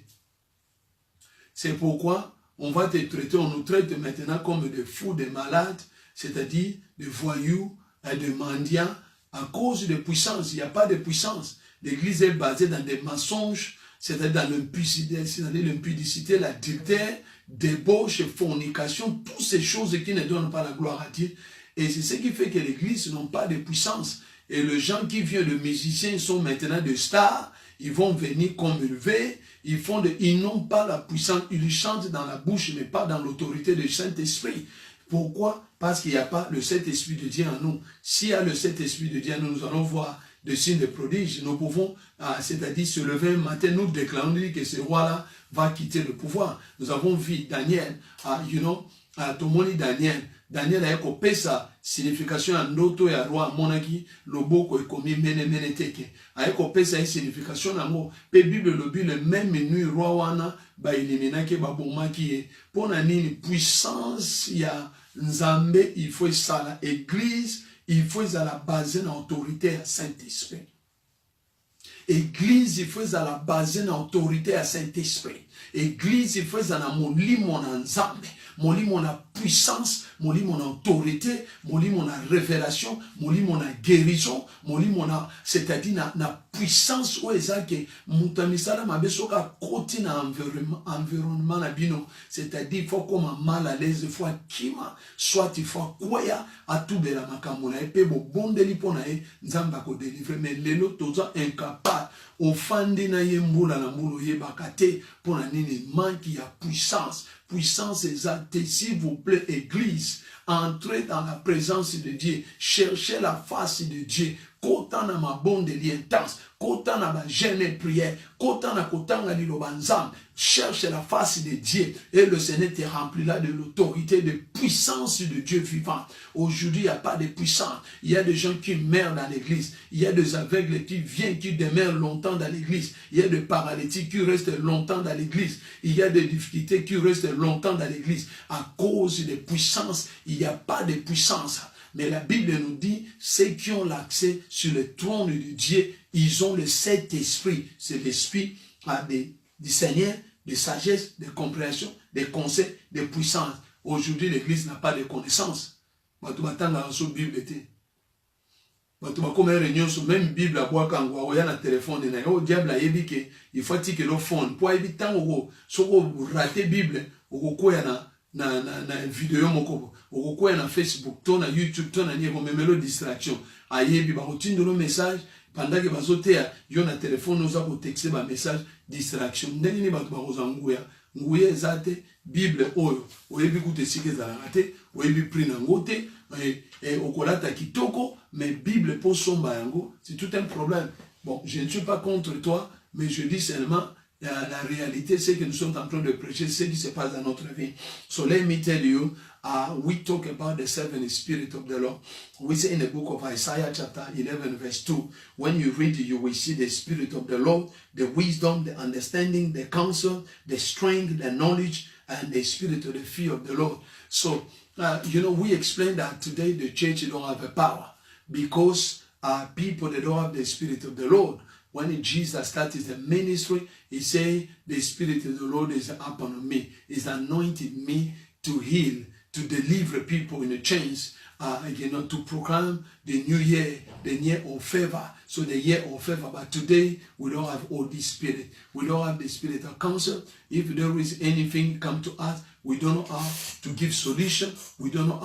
C'est pourquoi on va te traiter, on nous traite maintenant comme des fous, des malades, c'est-à-dire des voyous, des mendiants, À cause de puissance, il n'y a pas de puissance. L'église est basée dans des mensonges, c'est-à-dire dans l'impudicité, l'adultère, débauche, fornication, toutes ces choses qui ne donnent pas la gloire à Dieu. Et c'est ce qui fait que l'église n'a pas de puissance. Et les gens qui viennent de musiciens, ils sont maintenant des stars, ils vont venir comme élevés, ils n'ont pas la puissance, ils chantent dans la bouche, mais pas dans l'autorité du Saint-Esprit. Pourquoi? Parce qu'il n'y a pas le Saint-Esprit de Dieu en nous. S'il y a le Saint-Esprit de Dieu en nous, nous allons voir des signes de prodiges. Nous pouvons, c'est-à-dire se lever un matin, nous déclarons que ce roi-là va quitter le pouvoir. Nous avons vu Daniel, Tomoni Daniel. Daniel a écopé sa signification en noto ya roi monaki loboko ekomi mene mene teke. A écopé sa signification nango pe Bible lobi le même nuit roi wana ba eliminaki ba bomaki pour na nini puissance ya Nzambe il faut ça la église il faut ça la base na autorité à Saint-Esprit. Église il faut ça la base na autorité à Saint-Esprit. Église il faut ça na molimo na Nzambe. Molimo na puissance, molimo na autorité, molimo na révélation, molimo na guérison, molimo na, c'est-à-dire na puissance où est-ce que mutamisala mabesoka côté na environnement na bino, c'est-à-dire il faut comme mal à l'aise, il faut kima, soit il faut kwaya à tout de la makamona et pe bo bondeli pona e nzamba ko délivrer mais lelo toza incapable ofandi na yembula na mbulo yebakate pona nini manque ya puissance. Puissance exaltée, s'il vous plaît, Église, entrez dans la présence de Dieu, cherchez la face de Dieu, Kota na mabonde intense, kota na ba jeûne prière, kota na kotanga lilobanzam, cherche la face de Dieu et le Seigneur te remplira de l'autorité, de puissance de Dieu vivant. Aujourd'hui, il n'y a pas de puissance. Il y a des gens qui meurent dans l'église. Il y a des aveugles qui viennent, qui demeurent longtemps dans l'église. Il y a des paralytiques qui restent longtemps dans l'église. Il y a des difficultés qui restent longtemps dans l'église. À cause des puissances, il n'y a pas de puissance. Mais la Bible nous dit, ceux qui ont l'accès sur le trône de Dieu, ils ont le Saint-Esprit. C'est l'Esprit du Seigneur, de sagesse, de compréhension, de conseil, de puissance. Aujourd'hui, l'Église n'a pas de connaissance. Même Bible, a téléphone, le diable a dit qu'il faut que le phone. Pour éviter de rater la Bible, na vidéo moko okokoya na Facebook to na YouTube to na nieko memelo distraction ayebi ba routine de message pendant que bazotea yo na téléphone oza ko texter ba message distraction ndeni ni bato ba kozanguya nguye zate Bible oyo oyebi kutesike za rate oyebi prix na ngote okolata kitoko mais Bible pour somba yango c'est tout un problème. Bon, je ne suis pas contre toi mais je dis seulement la réalité, c'est que nous sommes en train de prêcher ce qui se passe dans notre vie. So let me tell you, we talk about the seven spirit of the Lord. We say in the book of Isaiah chapter 11 verse 2, when you read it, you will see the spirit of the Lord, the wisdom, the understanding, the counsel, the strength, the knowledge, and the spirit of the fear of the Lord. So, we explained that today the church don't have a power because people, they don't have the spirit of the Lord. When Jesus started the ministry, he said, the Spirit of the Lord is upon me. He's anointed me to heal, to deliver people in the chains, to proclaim the new year, the year of favor. So the year of favor. But today, we don't have all this spirit. We don't have the spirit of counsel. If there is anything come to us, we don't know how to give solution. We don't know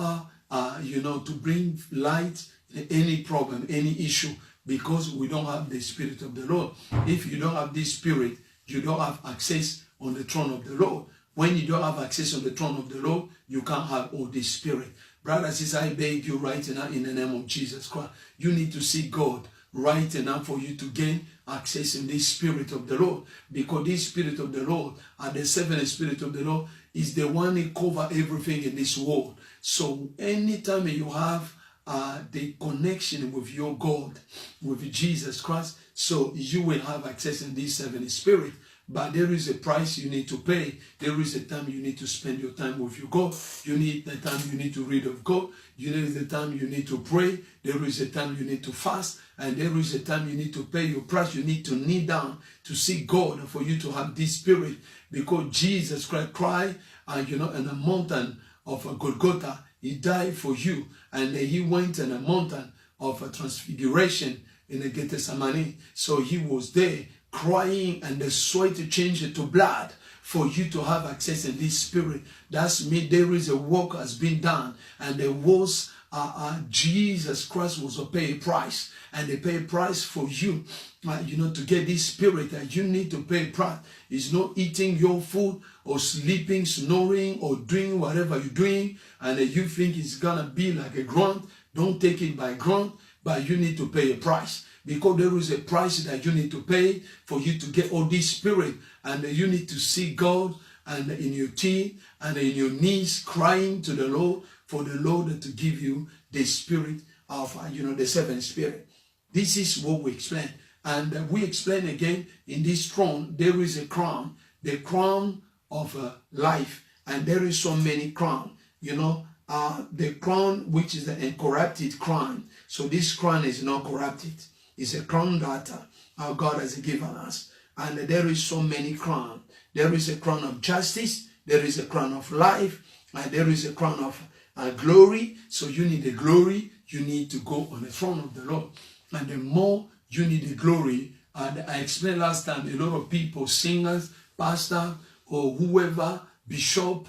how, to bring light, any problem, any issue. Because we don't have the Spirit of the Lord. If you don't have this Spirit, you don't have access on the throne of the Lord. When you don't have access on the throne of the Lord, you can't have all this Spirit. Brothers, sisters, I beg you right now in the name of Jesus Christ. You need to seek God right now for you to gain access in this Spirit of the Lord. Because this Spirit of the Lord, and the seventh Spirit of the Lord, is the one who covers everything in this world. So anytime you have the connection with your God, with Jesus Christ, so you will have access in this seven spirit. But there is a price you need to pay. There is a time you need to spend your time with your God. You need the time you need to read of God. You need the time you need to pray. There is a time you need to fast. And there is a time you need to pay your price. You need to kneel down to seek God for you to have this spirit. Because Jesus Christ cried, in the mountain of Golgotha, he died for you, and he went in a mountain of transfiguration in the Gethsemane. So he was there crying, and the sweat changed to blood for you to have access in this spirit. That's me. There is a work has been done, and there was Jesus Christ was to pay a price, and they pay a price for you. To get this spirit, that you need to pay a price. It's not eating your food or sleeping, snoring, or doing whatever you're doing, and you think it's gonna be like a grant. Don't take it by grant, but you need to pay a price, because there is a price that you need to pay for you to get all this spirit, and you need to see God and in your teeth and in your knees crying to the Lord for the Lord to give you the spirit of, the seventh spirit. This is what we explain. And we explain again, in this throne, there is a crown, the crown of life. And there is so many crowns, the crown which is the incorrupted crown. So this crown is not corrupted. It's a crown that our God has given us. And there is so many crowns. There is a crown of justice. There is a crown of life. And there is a crown of glory. So you need the glory. You need to go on the throne of the Lord. And the more you need the glory, and I explained last time, a lot of people, singers, pastor, or whoever, bishop,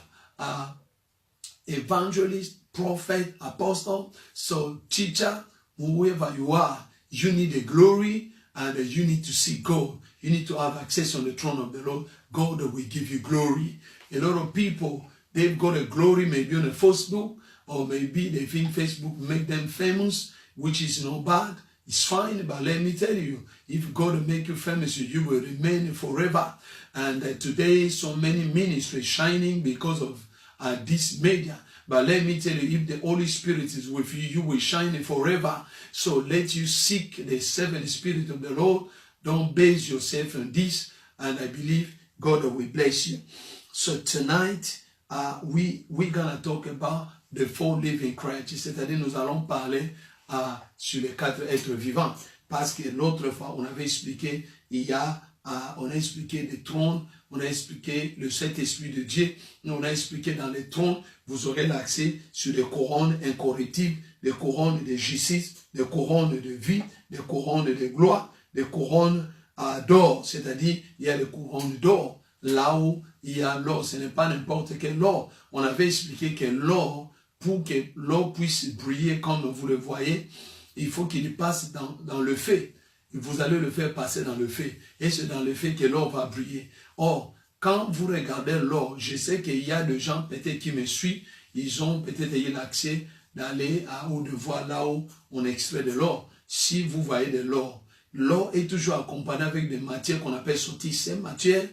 evangelist, prophet, apostle, so teacher, whoever you are, you need the glory, and you need to see God. You need to have access on the throne of the Lord. God will give you glory. A lot of people, they've got a glory maybe on the Facebook, or maybe they think Facebook make them famous, which is not bad. It's fine, but let me tell you, if God will make you famous, you will remain forever. And today, so many ministries shining because of this media. But let me tell you, if the Holy Spirit is with you, you will shine forever. So let you seek the seventh spirit of the Lord. Don't base yourself on this. And I believe God will bless you. So tonight, we're going to talk about the four living creatures. C'est-à-dire, nous allons parler sur les quatre êtres vivants. Parce que l'autre fois, on avait expliqué, on a expliqué les trônes, on a expliqué le Saint-Esprit de Dieu, on a expliqué dans les trônes, vous aurez l'accès sur les couronnes incorruptibles, les couronnes de justice, les couronnes de vie, les couronnes de gloire, les couronnes d'or, c'est-à-dire, il y a les couronnes d'or, là où il y a l'or, ce n'est pas n'importe quel or. On avait expliqué que l'or, pour que l'or puisse briller comme vous le voyez, il faut qu'il passe dans le feu. Vous allez le faire passer dans le feu. Et c'est dans le feu que l'or va briller. Or, quand vous regardez l'or, je sais qu'il y a des gens peut-être qui me suivent, ils ont peut-être eu l'accès d'aller ou de voir là où on extrait de l'or. Si vous voyez de l'or, l'or est toujours accompagné avec des matières qu'on appelle sorties. Ces matières,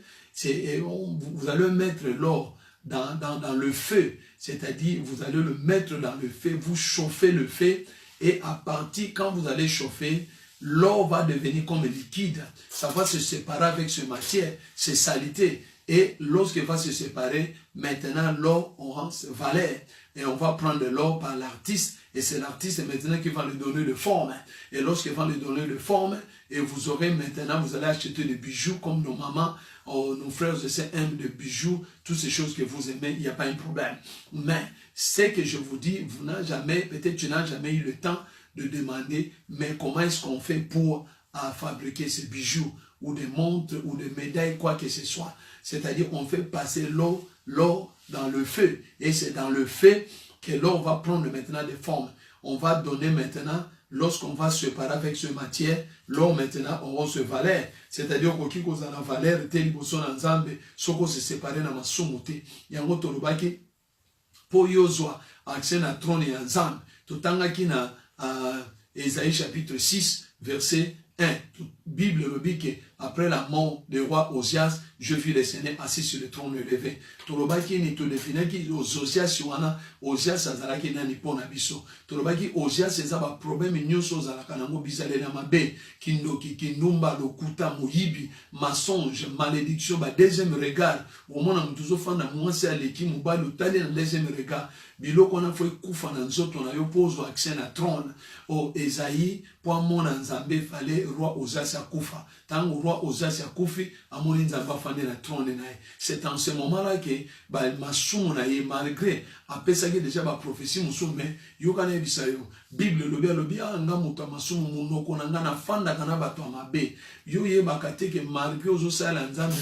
vous allez mettre l'or dans le feu, c'est-à-dire vous allez le mettre dans le feu, vous chauffez le feu, et à partir, quand vous allez chauffer, l'or va devenir comme liquide, ça va se séparer avec ce matière, ces saletés, et lorsqu'il va se séparer, maintenant l'or aura cette valeur, et on va prendre l'or par l'artiste, et c'est l'artiste maintenant qui va lui donner de forme, et lorsqu'il va lui donner de forme, et vous aurez maintenant, vous allez acheter des bijoux comme nos mamans, nos frères et sœurs aiment des bijoux, toutes ces choses que vous aimez, il n'y a pas un problème. Mais ce que je vous dis, vous n'avez jamais, peut-être tu n'as jamais eu le temps de demander, mais comment est-ce qu'on fait pour fabriquer ces bijoux, ou des montres, ou des médailles, quoi que ce soit. C'est-à-dire qu'on fait passer l'or dans le feu. Et c'est dans le feu que l'or va prendre maintenant des formes. On va donner maintenant, lorsqu'on va se séparer avec ce matière, l'or maintenant aura ce valeur. C'est-à-dire qu'on a la valeur, tel que son ensemble, ce qu'on se sépare dans ma soumouté. Il y a un autre baki, pour yozwa, accès à trône et ensemble. Tout en qui na Ésaïe chapitre 6, verset 1. Bible le dit qu'après la mort du roi Osias, je vis le Seigneur assis sur le trône élevé. Tolobaki ni to définir qui Osias wana Osias azalaki nani pona biso. Tolobaki Osias ezaba problème nyoso zalaka nango bisalela mabe kindoki kindumba lokuta moyibi mensonge malédiction ba deuxième regard au mona mtuzo fanda mwasi aleki mubali utali na deuxième regard biloko na foi kufa na nzoto na yo pozo accès na trône o Esaïe po mona Nzambe fallait roi Ozas Akoufa. Tant que roi Ozas Akoufi, amoni Nzamba fane la trône nae. C'est en ce moment-là que ba masumu nae malgré après ça que déjà ba prophétie musumu mais yokana bisayo. Bible lobi nga muta masumu munoko na nga na fanda kana bato amabe. Yo ye bakate que malgré ozo sala Nzambe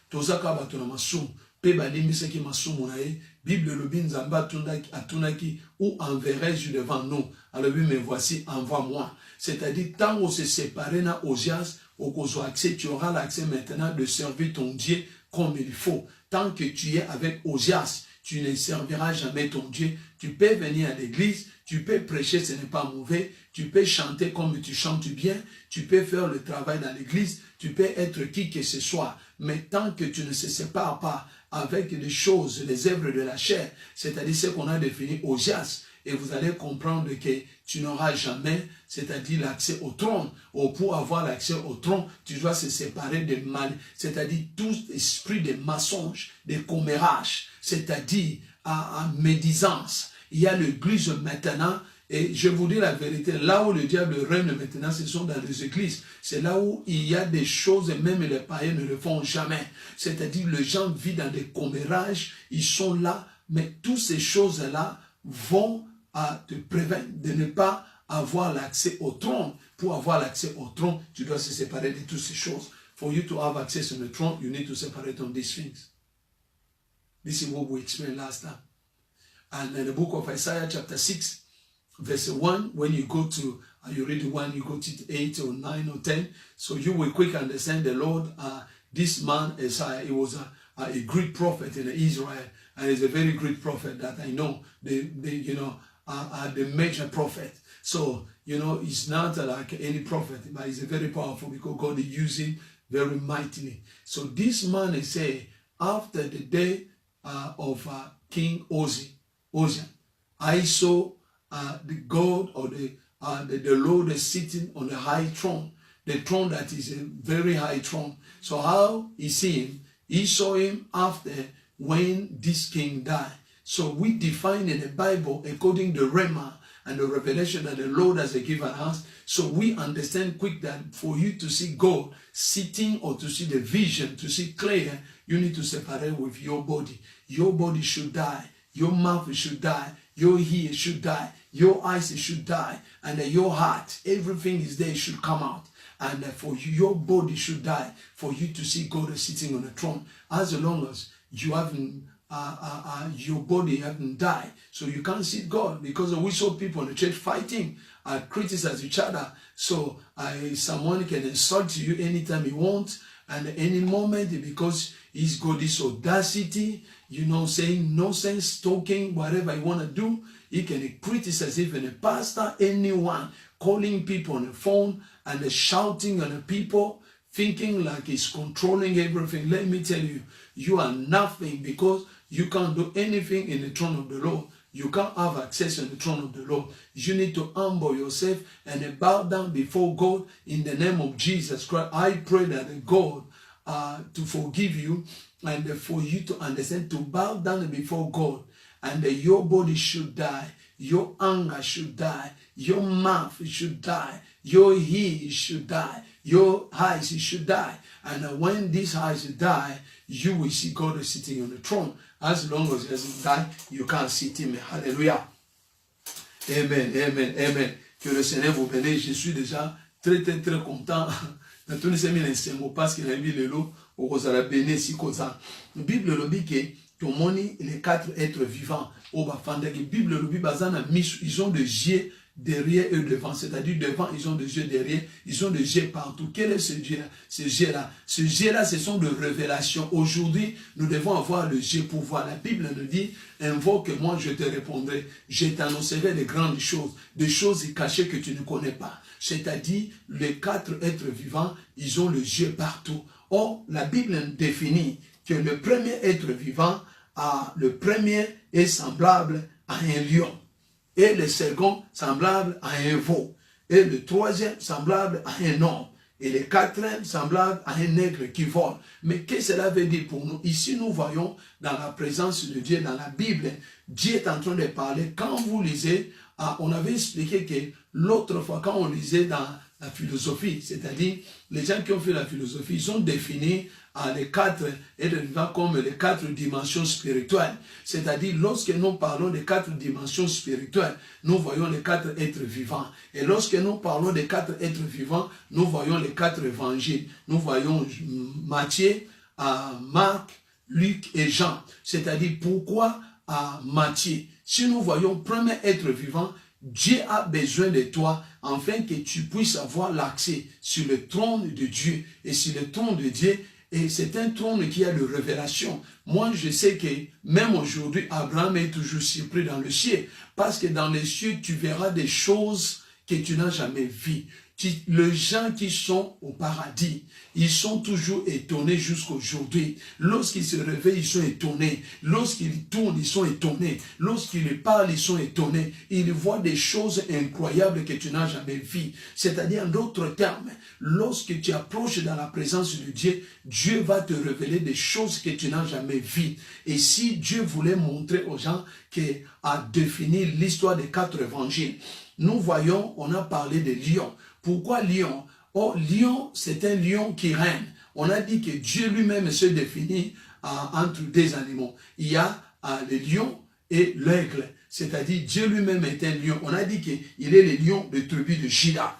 tozaka bato na masumu. Pe balimbisaki masumu nae. Bible lobi Nzamba atunaki où enverrai-je devant nous. Alors mais voici, envoie-moi. C'est-à-dire, tant qu'on se séparait na Osias, au qu'on accès, tu auras l'accès maintenant de servir ton Dieu comme il faut. Tant que tu es avec Osias, tu ne serviras jamais ton Dieu. Tu peux venir à l'église, tu peux prêcher, ce n'est pas mauvais. Tu peux chanter comme tu chantes bien. Tu peux faire le travail dans l'église. Tu peux être qui que ce soit. Mais tant que tu ne se sépares pas avec les choses, les œuvres de la chair, c'est-à-dire ce qu'on a défini Osias, et vous allez comprendre que tu n'auras jamais, c'est-à-dire l'accès au trône. Ou pour avoir l'accès au trône, tu dois se séparer de mal, c'est-à-dire tout esprit de mensonge, de commérage, c'est-à-dire à médisance. Il y a l'église maintenant, et je vous dis la vérité, là où le diable règne maintenant, ce sont dans les églises. C'est là où il y a des choses, et même les païens ne le font jamais. C'est-à-dire, les gens vivent dans des commérages, ils sont là, mais toutes ces choses-là vont à te prévenir de ne pas avoir l'accès au trône. Pour avoir l'accès au trône, tu dois se séparer de toutes ces choses. For you to have access on the throne, you need to separate on these things. This is what we explained last time. And in the book of Isaiah chapter 6, verse 1, when you go to, you read 1, you go to 8 or 9 or 10, so you will quickly understand the Lord, this man, Isaiah, he was a great prophet in Israel, and he's a very great prophet that I know, the major prophet. So, he's not like any prophet, but he's a very powerful because God is using very mightily. So this man is saying, after the day of King Uzziah, I saw the God or the Lord is sitting on a high throne, the throne that is a very high throne. So how he see him? He saw him after when this king died. So we define in the Bible according to Rhema and the revelation that the Lord has given us. So we understand quick that for you to see God sitting or to see the vision, to see clear, you need to separate with your body. Your body should die. Your mouth should die. Your ear should die. Your eyes should die. And your heart, everything is there, should come out. And for you, your body should die for you to see God sitting on the throne. As long as you haven't, your body hasn't died, so you can't see God, because we saw people in the church fighting, criticize each other. So someone can insult you anytime he wants, and any moment, because he's got this audacity, saying nonsense, talking, whatever he want to do. He can criticize even a pastor, anyone, calling people on the phone and shouting on the people, thinking like he's controlling everything. Let me tell you, you are nothing, because you can't do anything in the throne of the Lord. You can't have access on the throne of the Lord. You need to humble yourself and bow down before God in the name of Jesus Christ. I pray that God to forgive you and for you to understand, to bow down before God, and your body should die. Your anger should die. Your mouth should die. Your ear should die. Your eyes should die. And when these eyes die, you will see God sitting on the throne. As long as he doesn't die, you can't see him. Hallelujah. Amen, amen, amen. Que le Seigneur vous bénisse. Je suis déjà très, très, très content. Dans tous les semaines, parce qu'il a mis le lot, au Rosara béni, si comme ça. La Bible le dit que ton moni, les 4 êtres vivants, au Bafanda, la Bible le dit, ils ont des yeux derrière et devant, c'est-à-dire devant, ils ont des yeux derrière, ils ont des yeux partout. Quel est ce Dieu-là? Ce Dieu-là, ce sont des révélations. Aujourd'hui, nous devons avoir le yeux pour voir. La Bible nous dit, invoque-moi, je te répondrai. Je t'annoncerai de grandes choses, des choses cachées que tu ne connais pas. C'est-à-dire, les 4 êtres vivants, ils ont le yeux partout. Or, la Bible définit que le premier être vivant, le premier est semblable à un lion. Et le second semblable à un veau. Et le troisième semblable à un homme. Et le quatrième semblable à un nègre qui vole. Mais qu'est-ce que cela veut dire pour nous? Ici, nous voyons dans la présence de Dieu, dans la Bible, Dieu est en train de parler. Quand vous lisez, on avait expliqué que l'autre fois, quand on lisait dans la philosophie, c'est-à-dire les gens qui ont fait la philosophie, ils ont défini les 4 êtres vivants comme les 4 dimensions spirituelles. C'est-à-dire, lorsque nous parlons des 4 dimensions spirituelles, nous voyons les 4 êtres vivants. Et lorsque nous parlons des 4 êtres vivants, nous voyons les 4 évangiles. Nous voyons Matthieu, Marc, Luc et Jean. C'est-à-dire, pourquoi Matthieu? Si nous voyons premier être vivant, Dieu a besoin de toi afin que tu puisses avoir l'accès sur le trône de Dieu. Et sur le trône de Dieu, et c'est un trône qui a de révélation. Moi, je sais que même aujourd'hui, Abraham est toujours surpris dans le ciel. Parce que dans les cieux, tu verras des choses que tu n'as jamais vues. Les gens qui sont au paradis, ils sont toujours étonnés jusqu'aujourd'hui. Lorsqu'ils se réveillent, ils sont étonnés. Lorsqu'ils tournent, ils sont étonnés. Lorsqu'ils parlent, ils sont étonnés. Ils voient des choses incroyables que tu n'as jamais vues. C'est-à-dire, en d'autres termes, lorsque tu approches dans la présence de Dieu, Dieu va te révéler des choses que tu n'as jamais vues. Et si Dieu voulait montrer aux gens qu'il a défini l'histoire des 4 évangiles, nous voyons, on a parlé de lions. Pourquoi lion? Oh, lion, c'est un lion qui règne. On a dit que Dieu lui-même se définit entre 2 animaux. Il y a le lion et l'aigle. C'est-à-dire, Dieu lui-même est un lion. On a dit qu'il est le lion de tribu de Juda.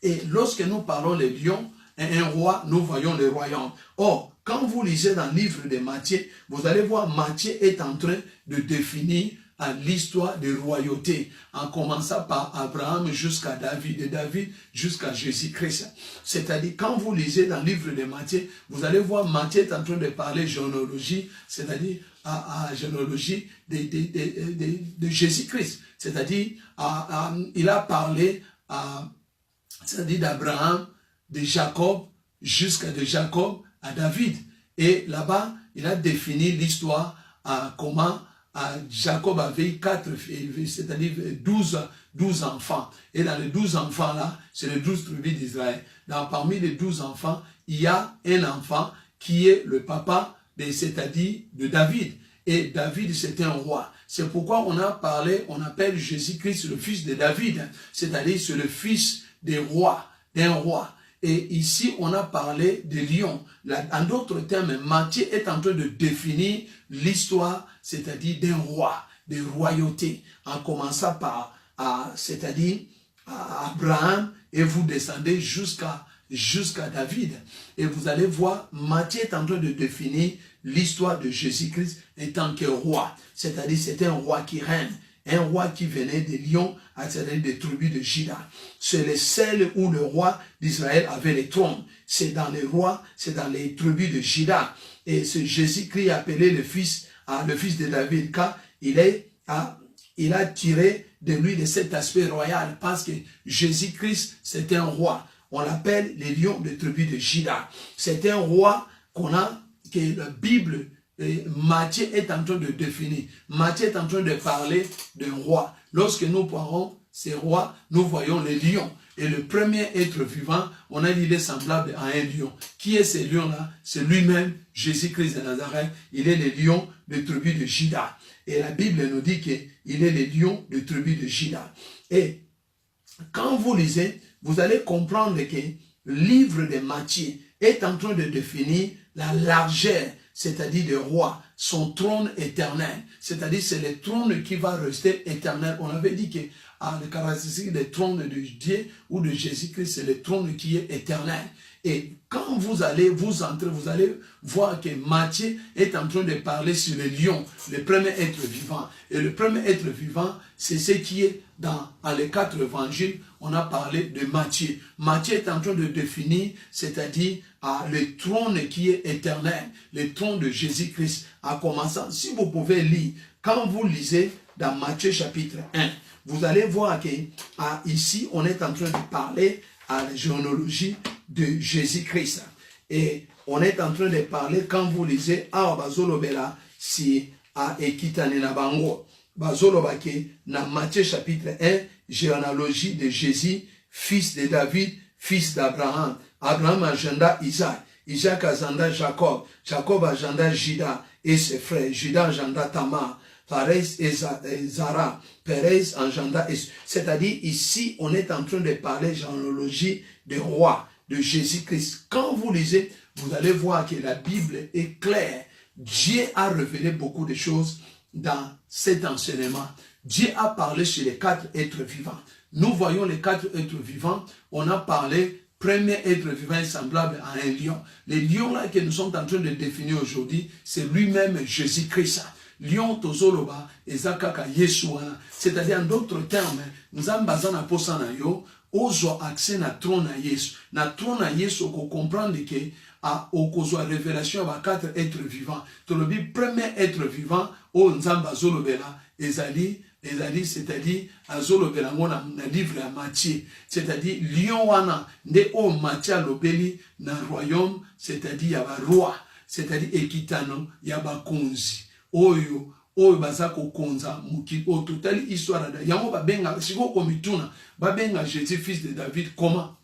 Et lorsque nous parlons des lions, un roi, nous voyons le royaume. Or, quand vous lisez dans le livre de Matthieu, vous allez voir Matthieu est en train de définir l'histoire de royauté, en commençant par Abraham jusqu'à David, et David jusqu'à Jésus-Christ. C'est-à-dire, quand vous lisez dans le livre de Matthieu, vous allez voir Matthieu est en train de parler généalogie, c'est-à-dire généalogie de Jésus-Christ. C'est-à-dire, il a parlé c'est-à-dire d'Abraham, de Jacob, jusqu'à de Jacob à David. Et là-bas, il a défini l'histoire comment Jacob avait 4, c'est-à-dire 12 enfants. Et dans les 12 enfants-là, c'est les 12 tribus d'Israël. Parmi les 12 enfants, il y a un enfant qui est le papa, c'est-à-dire de David. Et David, c'est un roi. C'est pourquoi on appelle Jésus-Christ le fils de David. C'est-à-dire, c'est le fils des rois, d'un roi. Et ici, on a parlé de lions. En d'autres termes, Matthieu est en train de définir l'histoire, c'est-à-dire d'un roi, de royauté, en commençant par, c'est-à-dire Abraham, et vous descendez jusqu'à David. Et vous allez voir, Matthieu est en train de définir l'histoire de Jésus-Christ étant que roi. C'est-à-dire, c'est un roi qui règne. Un roi qui venait des lions, c'est-à-dire des tribus de Juda. C'est le seul où le roi d'Israël avait le trône. C'est dans les rois, c'est dans les tribus de Juda. Et ce Jésus-Christ appelé le fils de David, car il a tiré de lui de cet aspect royal, parce que Jésus-Christ, c'est un roi. On l'appelle les lions de tribus de Juda. C'est un roi que la Bible, Matthieu est en train de définir. Matthieu est en train de parler d'un roi. Lorsque nous parlons ces rois, nous voyons les lions. Et le premier être vivant, on a dit, il est semblable à un lion. Qui est ce lion-là? C'est lui-même, Jésus-Christ de Nazareth. Il est le lion de tribu de Juda. Et la Bible nous dit qu'il est le lion de tribu de Juda. Et quand vous lisez, vous allez comprendre que le livre de Matthieu est en train de définir la largeur, c'est-à-dire de roi, son trône éternel. C'est-à-dire c'est le trône qui va rester éternel. On avait dit que le caractéristique des trônes de Dieu ou de Jésus-Christ, c'est le trône qui est éternel. Et quand vous allez entrer, vous allez voir que Matthieu est en train de parler sur le lion, le premier être vivant. Et le premier être vivant, c'est ce qui est dans les 4 évangiles. On a parlé de Matthieu. Matthieu est en train de définir, c'est-à-dire le trône qui est éternel, le trône de Jésus-Christ. En commençant, si vous pouvez lire, quand vous lisez dans Matthieu chapitre 1, vous allez voir que ici, on est en train de parler à la généalogie de Jésus-Christ. Et on est en train de parler, quand vous lisez, bazolobela si ekitane na bango. Bazolobake na Matthieu chapitre 1, généalogie de Jésus, fils de David, fils d'Abraham. Abraham agenda Isaac, Isaac agenda Jacob, Jacob agenda Juda et ses frères, Juda agenda Tamar, Pharès et Zara. Pérez engenda. C'est-à-dire, ici, on est en train de parler généalogie des rois, de Jésus-Christ. Quand vous lisez, vous allez voir que la Bible est claire. Dieu a révélé beaucoup de choses dans cet enseignement. Dieu a parlé sur les 4 êtres vivants. Nous voyons les 4 êtres vivants. On a parlé, premier être vivant est semblable à un lion. Le lion là que nous sommes en train de définir aujourd'hui, c'est lui-même Jésus-Christ. Lion tozoloba ezakaka Yeshua. C'est-à-dire en d'autres termes, nous avons besoin de posa na yo, ozo accès na trône à Yesu. Na trône à Yesu, qu'on comprendre que a okozwa révélation à 4 êtres vivants. Tolobi premier être vivant o nzamba zolobela ezali, c'est-à-dire azolobela ngona na livre ya Matthieu, c'est-à-dire lion wana nde o Matthieu lobeli na royaume, c'est-à-dire ya ba roi, c'est-à-dire ekitano ya ba konzi oyo baza kokonza muki o total histoire da yango babenga siko komituna babenga Jésus fils de David comment.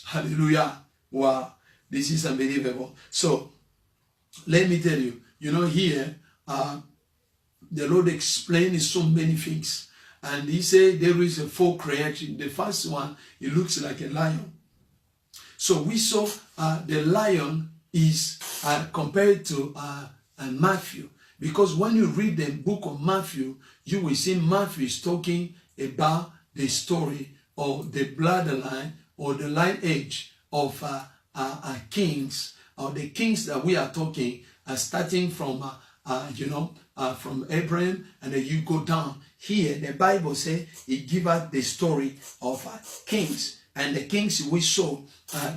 Hallelujah. Wow, this is unbelievable. So let me tell you, here the Lord explained so many things, and he said there is a 4 creation. The first one, it looks like a lion. So we saw the lion is compared to Matthew, because when you read the book of Matthew, you will see Matthew is talking about the story of the bloodline or the lineage of kings, or the kings that we are talking, starting from from Abraham, and then you go down. Here the Bible says it gives us the story of kings, and the kings we saw,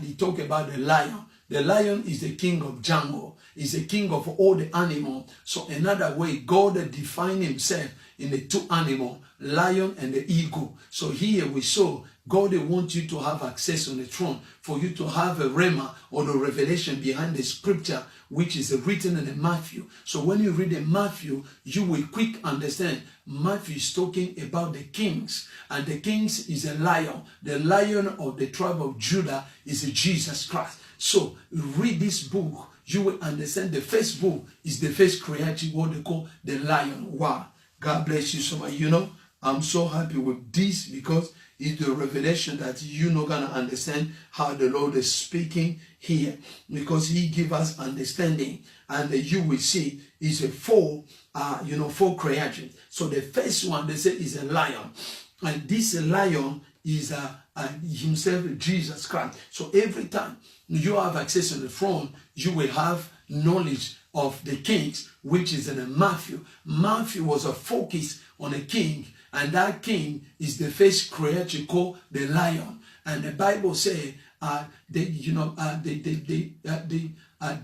they talk about the lion. The lion is the king of jungle, is the king of all the animals. So another way, God defined himself in the 2 animals, lion and the eagle. So here we saw God wants you to have access on the throne, for you to have a rhema or the revelation behind the scripture, which is written in Matthew. So when you read in Matthew, you will quick understand Matthew is talking about the kings, and the kings is a lion. The lion of the tribe of Judah is Jesus Christ. So read this book, you will understand the first book is the first creation, what they call the lion. Wow, God bless you so much. I'm so happy with this, because it's the revelation that you're not going to understand how the Lord is speaking here, because he gives us understanding, and you will see is a 4 creation. So the first one, they say, is a lion, and this lion is himself Jesus Christ. So every time you have access to the throne, you will have knowledge of the kings, which is in Matthew. Matthew was a focus on a king, and that king is the first creature called the lion. And the Bible says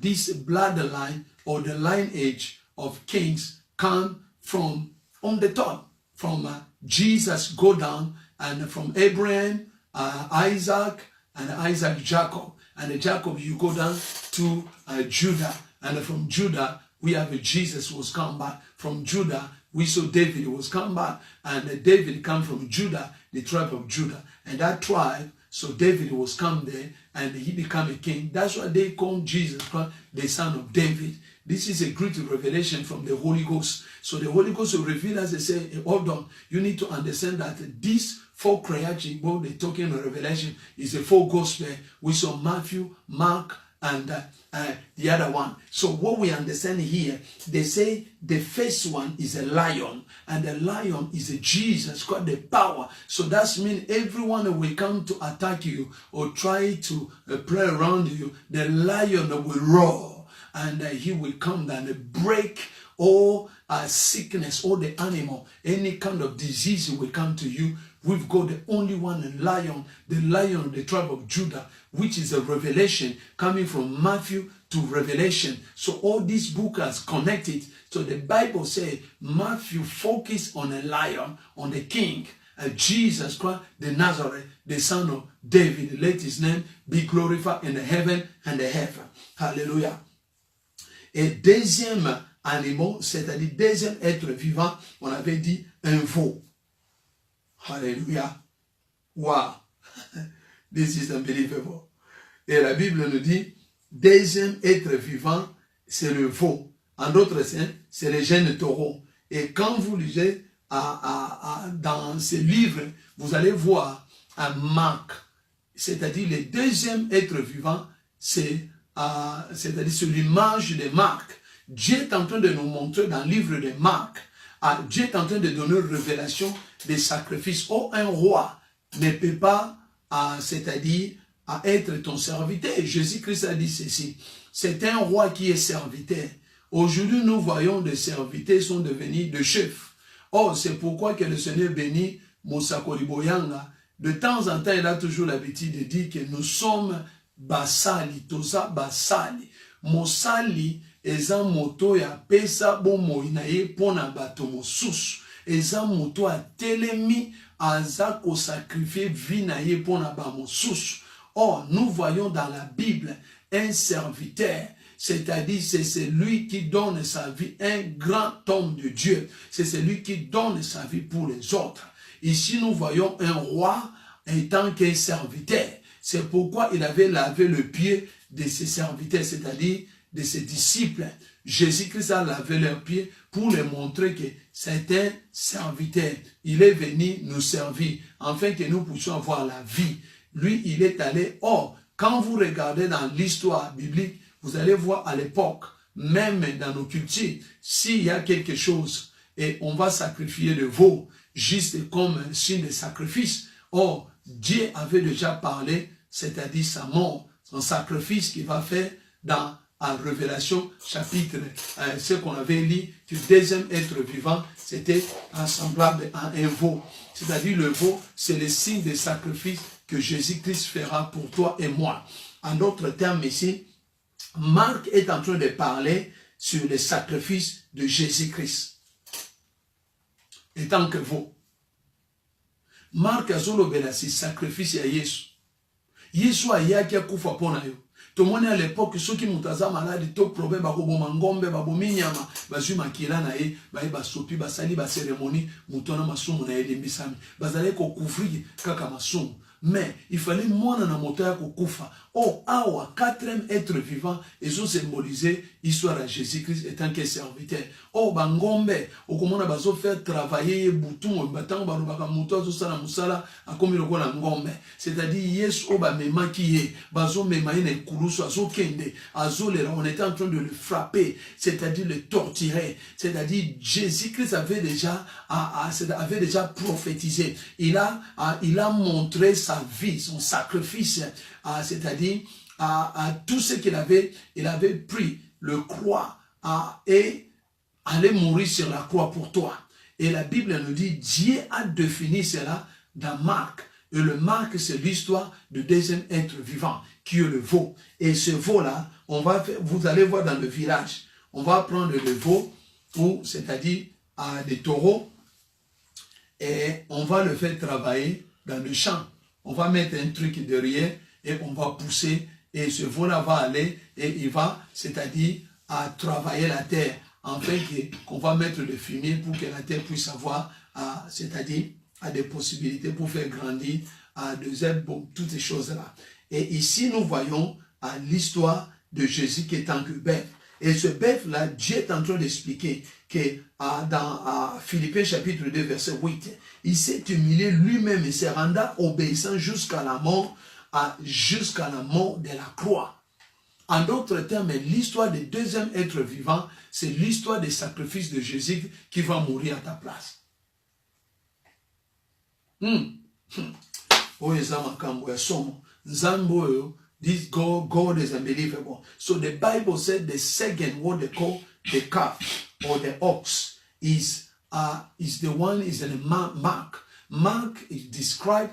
this bloodline or the lineage of kings come from on the top, from Jesus go down, and from Abraham, Isaac, and Isaac Jacob, and Jacob you go down to Judah, and from Judah we have Jesus who was come back. From Judah we saw David was come back, and David come from Judah, the tribe of Judah, and that tribe. So David was come there, and he became a king. That's why they call Jesus Christ the son of David. This is a great revelation from the Holy Ghost. So the Holy Ghost will reveal us and say, hold on, you need to understand that this 4 creation, what they're talking in Revelation, is the 4 gospel. We saw Matthew, Mark, and the other one. So what we understand here, they say the first one is a lion, and the lion is a Jesus, got the power. So that means everyone that will come to attack you or try to play around you, the lion will roar, and he will come down and break all sickness, all the animal, any kind of disease will come to you. We've got the only one, the lion of the tribe of Judah, which is a revelation coming from Matthew to Revelation. So all these books are connected. So the Bible says Matthew focused on a lion, on the king, Jesus Christ, the Nazareth, the son of David. Let his name be glorified in the heaven and the heaven. Hallelujah. Et deuxième animal, c'est-à-dire deuxième être vivant, on avait dit un veau. Hallelujah. Wow. This is unbelievable. Et la Bible nous dit, deuxième être vivant, c'est le veau. En d'autres termes, c'est les jeunes taureaux. Et quand vous lisez dans ces livres, vous allez voir un Marc, c'est-à-dire le deuxième être vivant, c'est-à-dire c'est l'image de Marc. Dieu est en train de nous montrer dans le livre de Marc, Dieu est en train de donner une révélation des sacrifices. Oh, un roi ne peut pas, c'est-à-dire, être ton serviteur. Jésus-Christ a dit ceci. C'est un roi qui est serviteur. Aujourd'hui, nous voyons des serviteurs sont devenus des chefs. Oh, c'est pourquoi que le Seigneur bénit Moussa Koliboyanga. De temps en temps, il a toujours l'habitude de dire que nous sommes basali, toza basali. Mosali, eza moto ya pesa bomo inaye pona bato mosusu. Eza moto a telemi aza ko sacrifier vie naye pona ba mosusu. Or, nous voyons dans la Bible un serviteur, c'est-à-dire c'est celui qui donne sa vie, un grand homme de Dieu. C'est celui qui donne sa vie pour les autres. Ici, nous voyons un roi étant qu'un serviteur. C'est pourquoi il avait lavé le pied de ses serviteurs, c'est-à-dire de ses disciples. Jésus-Christ a lavé leurs pieds pour leur montrer que c'est un serviteur. Il est venu nous servir, afin que nous puissions avoir la vie. Lui, il est allé. Or, quand vous regardez dans l'histoire biblique, vous allez voir à l'époque, même dans nos cultures, s'il y a quelque chose, et on va sacrifier le veau, juste comme un signe de sacrifice. Or, Dieu avait déjà parlé, c'est-à-dire sa mort, son sacrifice qu'il va faire dans en Révélation chapitre, ce qu'on avait lu, que le deuxième être vivant, c'était semblable à un veau. C'est-à-dire le veau, c'est le signe de sacrifice que Jésus-Christ fera pour toi et moi. En d'autres termes ici, Marc est en train de parler sur le sacrifice de Jésus-Christ. Étant que veau. Marc a zolobela si sacrifice à Yesu. Yesu a yaki a kufa pona yo. Tout le monde à l'époque, ceux qui m'ont malade, tout problème, bakoboma ngombe, babominyama, bazuma kilana e, basopi, basali, cérémonie, moutona masumu na elembisami. Bazale ko couvrir kaka masumu. Mais il fallait moi na moto ya kokufa. Oh, awa, quatrième être vivant, ils ont symbolisé l'histoire de Jésus-Christ étant que serviteur. Oh, bangombe, au comment on a besoin de faire travailler bouton, batang, barubaka muto, tout ça na musala, a comme il a ngombe. C'est-à-dire, yes, oh, ba mema qui est, bazo mema ine kurusu, azo kende, azo le, on était en train de le frapper, c'est-à-dire le torturer. C'est-à-dire, Jésus-Christ avait déjà prophétisé. Il a montré sa vie, son sacrifice, c'est-à-dire tout ce qu'il avait, il avait pris le croix et allait mourir sur la croix pour toi. Et la Bible nous dit, Dieu a défini cela dans Marc. Et le Marc, c'est l'histoire du deuxième être vivant, qui est le veau. Et ce veau-là, vous allez voir dans le village, on va prendre le veau, c'est-à-dire des taureaux, et on va le faire travailler dans le champ. On va mettre un truc derrière et on va pousser et ce veau-là va aller et il va, c'est-à-dire à travailler la terre, afin qu'on va mettre le fumier pour que la terre puisse avoir, c'est-à-dire à des possibilités pour faire grandir des herbes, bon, toutes ces choses-là. Et ici, nous voyons l'histoire de Jésus qui est en que bœuf. Et ce bœuf-là, Dieu est en train d'expliquer que dans Philippiens chapitre 2, verset 8, il s'est humilié lui-même et s'est rendu obéissant jusqu'à la mort de la croix. En d'autres termes, l'histoire du deuxième être vivant, c'est l'histoire des sacrifices de Jésus qui va mourir à ta place. This God is unbelievable. So the Bible said the second, what they call the calf or the ox, is the one is in a Mark. Mark is described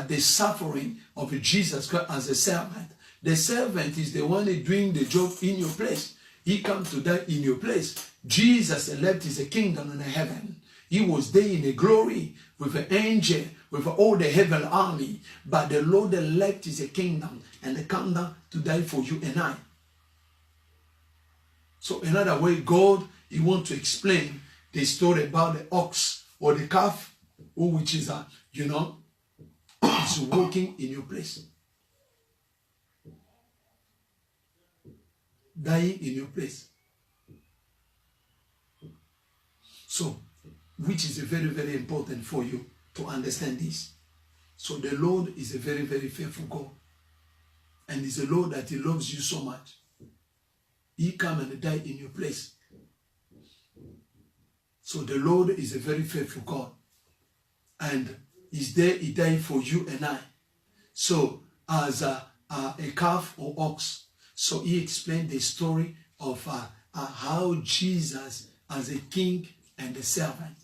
the suffering of Jesus Christ as a servant. The servant is the one doing the job in your place. He comes to die in your place. Jesus left his kingdom in heaven. He was there in the glory with an angel, with all the heaven army. But the Lord left his kingdom and come down to die for you and I. So another way, God, he wants to explain the story about the ox or the calf, which is, is working in your place. Dying in your place. So, which is very, very important for you to understand this. So the Lord is a very, very faithful God. And it's a Lord that He loves you so much. He come and die in your place. So the Lord is a very faithful God. And He's there, He died for you and I. So as a calf or ox. So He explained the story of how Jesus as a king and a servant.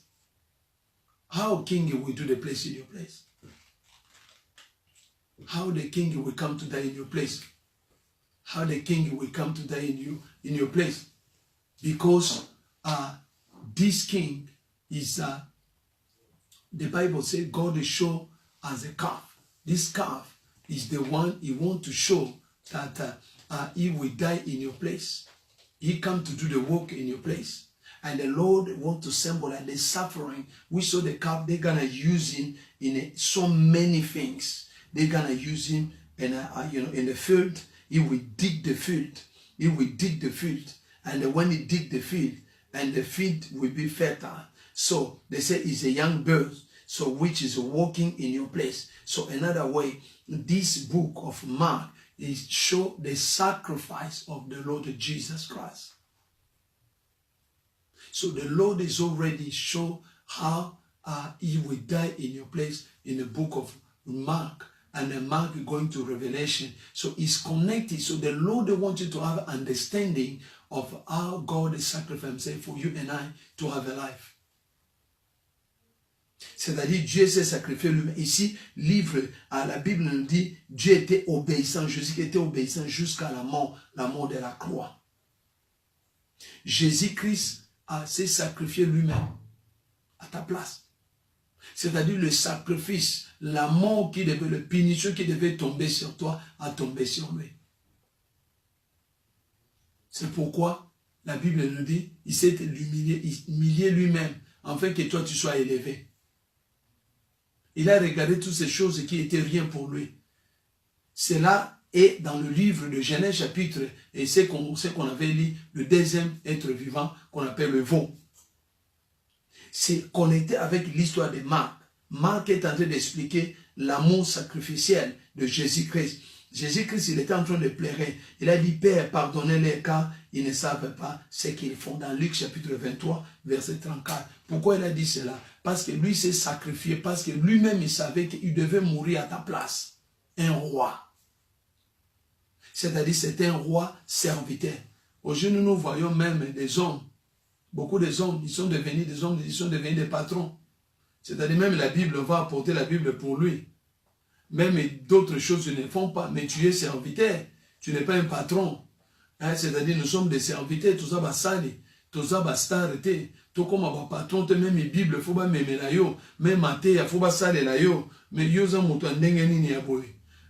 How king will do the place in your place. How the king will come to die in your place. How the king will come to die in your place. Because this king is, the Bible says God is shown as a calf. This calf is the one He wants to show that He will die in your place. He come to do the work in your place. And the Lord wants to symbolize the suffering. We saw the calf, they're going to use him in so many things. They're going to use him in, in the field. He will dig the field. He will dig the field. And when he dig the field, and the field will be fertile. So they say it's a young bird, so which is walking in your place. So another way, this book of Mark is show the sacrifice of the Lord Jesus Christ. So the Lord is already show how He will die in your place in the book of Mark. And then Mark going to Revelation. So it's connected. So the Lord wants you to have understanding of how God has sacrificed Himself for you and I to have a life. C'est-à-dire Dieu s'est sacrifié lui-même. Ici, livre à la Bible nous dit Dieu était obéissant, Jésus était obéissant jusqu'à la mort de la croix. Jésus-Christ s'est sacrifié lui-même à ta place. C'est-à-dire le sacrifice, la mort qui devait, le punition qui devait tomber sur toi, a tombé sur lui. C'est pourquoi la Bible nous dit, il s'est humilié lui-même, afin que toi tu sois élevé. Il a regardé toutes ces choses qui étaient rien pour lui. Cela est dans le livre de Genèse chapitre, et c'est qu'on avait lu, le deuxième être vivant qu'on appelle le veau. C'est connecté avec l'histoire de Marc. Marc est en train d'expliquer l'amour sacrificiel de Jésus-Christ. Jésus-Christ, il était en train de pleurer. Il a dit, Père, pardonnez-les car ils ne savent pas ce qu'ils font. Dans Luc chapitre 23, verset 34. Pourquoi il a dit cela? Parce que lui s'est sacrifié, parce que lui-même, il savait qu'il devait mourir à ta place. Un roi. C'est-à-dire, c'était un roi serviteur. Aujourd'hui, nous voyons même des hommes. Beaucoup des hommes, ils sont devenus des hommes, ils sont devenus des patrons. C'est-à-dire, même la Bible va apporter la Bible pour lui. Même d'autres choses ne font pas, mais tu es serviteur. Tu n'es pas un patron. Hein? C'est-à-dire, nous sommes des serviteurs, tout ça va saler, tout ça va s'arrêter. Tout comme un patron, même la Bible, il faut pas même la yo, même maté, il faut pas saler la yo. Mais yo, ça m'a dit, ni ya boy.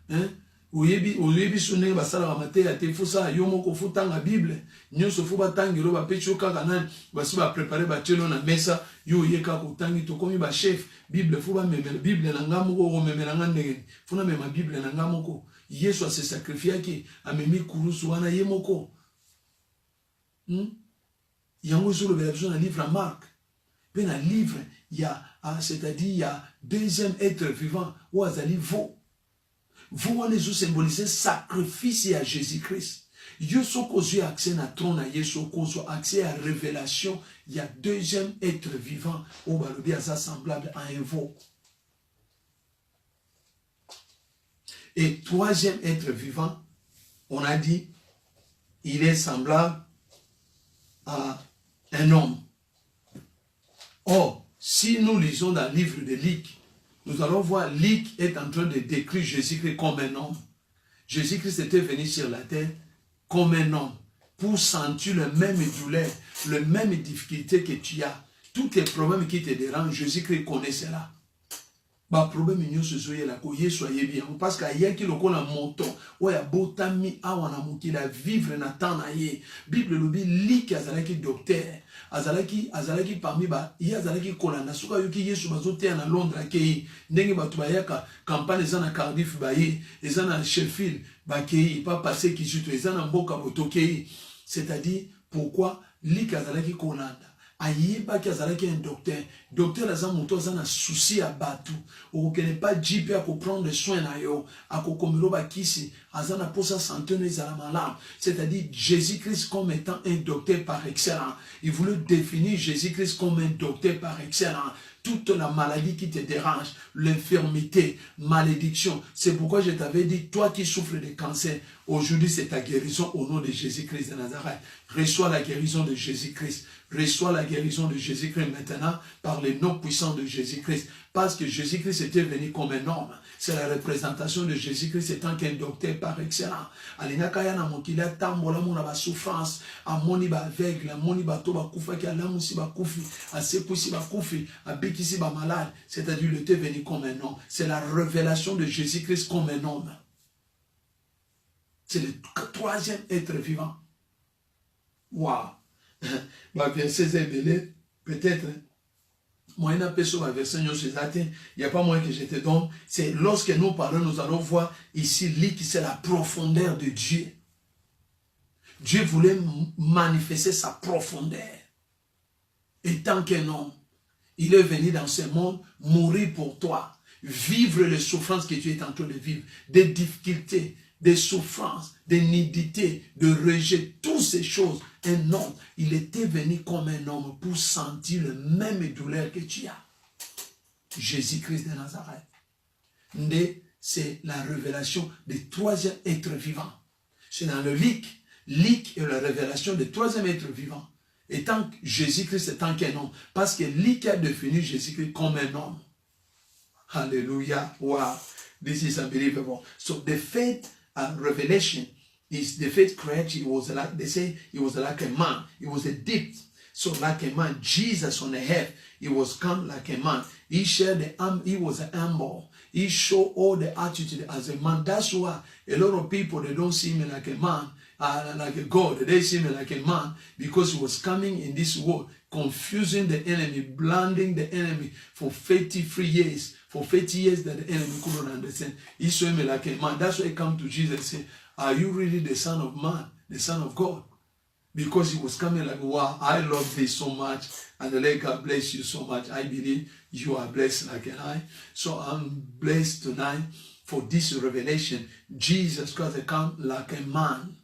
Hein? Oyebi sunenge basala ramate ya te fusa yo moko futanga Bible nyoso fu batangiro ba pecho kaka nan basi ba préparer ba telo na mesa yo yeka ko tangi to komi ba chef Bible fu ba memela Bible na ngamo ko memela ngandenge funa mema Bible na ngamo ko Yesu a se sacrifié ki amemi kurusu wana ye moko yango sur le verset dans le livre Marc ben un livre il y a c'est-à-dire il y a deuxième être vivant ou azali veau. Vous allez vous symboliser sacrifice à Jésus-Christ. Yo soko zui accès na trône à Yesu ko accès à révélation, il y a deuxième être vivant au balobi à semblable à un veau. Et troisième être vivant, on a dit il est semblable à un homme. Or, si nous lisons dans le livre de Luc, nous allons voir, Luc est en train de décrire Jésus-Christ comme un homme. Jésus-Christ était venu sur la terre comme un homme pour sentir le même douleur, le même difficulté que tu as. Tous les problèmes qui te dérangent, Jésus-Christ connaît cela. Ba problème nous se soyez là, soyez bien. Parce qu'il y a qui le connaît montant, ouais a botami awana mukila vivre na temps na ye. Bible le dit Luc azalaki docteur. Azalaki parmi ba il azalaki kolanda suka yoki Yesu bazote na Londres akei ndenge batu bayaka campagne ezana Cardiff baye ezana Sheffield bakei pas passer qui surtout ezana mboka botokei. C'est-à-dire pourquoi Luc azalaki kolanda ayeba ki azalaki un docteur. Docteur aza moto aza na souci à batu. Okokene pas jipe à prendre soin na yo, à kokomelo bakisi, aza na posa santé ezala malade. C'est-à-dire Jésus-Christ comme étant un docteur par excellence. Il voulait définir Jésus-Christ comme un docteur par excellence. Toute la maladie qui te dérange, l'infirmité, malédiction. C'est pourquoi je t'avais dit, toi qui souffres de cancer, aujourd'hui c'est ta guérison au nom de Jésus-Christ de Nazareth. Reçois la guérison de Jésus-Christ. Reçois la guérison de Jésus-Christ maintenant par les noms puissants de Jésus-Christ. Parce que Jésus-Christ était venu comme un homme. C'est la représentation de Jésus-Christ étant qu'un docteur par excellence. Alinakaya na mokili atambola mona ba souffrance, amoni ba aveugle, amoni ba to ba kufa ki alamusi ba kufi, asekusi ba kufi, abikisi ba malade. C'est-à-dire il était venu comme un homme. C'est la révélation de Jésus-Christ comme un homme. C'est le troisième être vivant. Waouh! Bah, verset belé, peut-être. Moi, il n'y a pas moyen que je te donne. C'est lorsque nous parlons, nous allons voir ici, c'est la profondeur de Dieu. Dieu voulait manifester sa profondeur. Étant qu'un homme, il est venu dans ce monde mourir pour toi, vivre les souffrances que tu es en train de vivre, des difficultés, des souffrances, des nudités, de rejet, toutes ces choses. Un homme, il était venu comme un homme pour sentir le même douleur que tu as. Jésus-Christ de Nazareth. C'est la révélation du troisième être vivant. C'est dans le Luc. Luc est la révélation du troisième être vivant. Étant Jésus-Christ étant qu'un homme. Parce que Luc a défini Jésus-Christ comme un homme. Hallelujah. Wow. This is unbelievable. So the faith revelation is the faith creation. It was like, they say, it was like a man. It was a deep. So like a man, Jesus on the earth, he was come like a man. He shared the he was humble. He showed all the attitude as a man. That's why a lot of people, they don't see me like a man, like a God. They see me like a man because he was coming in this world, confusing the enemy, blinding the enemy for 33 years. For 30 years that the enemy couldn't understand. He saw me like a man. That's why he come to Jesus and said, are you really the Son of Man, the Son of God? Because he was coming like, wow, I love this so much. And the Lord God bless you so much. I believe you are blessed like I. So I'm blessed tonight for this revelation. Jesus Christ had come like a man,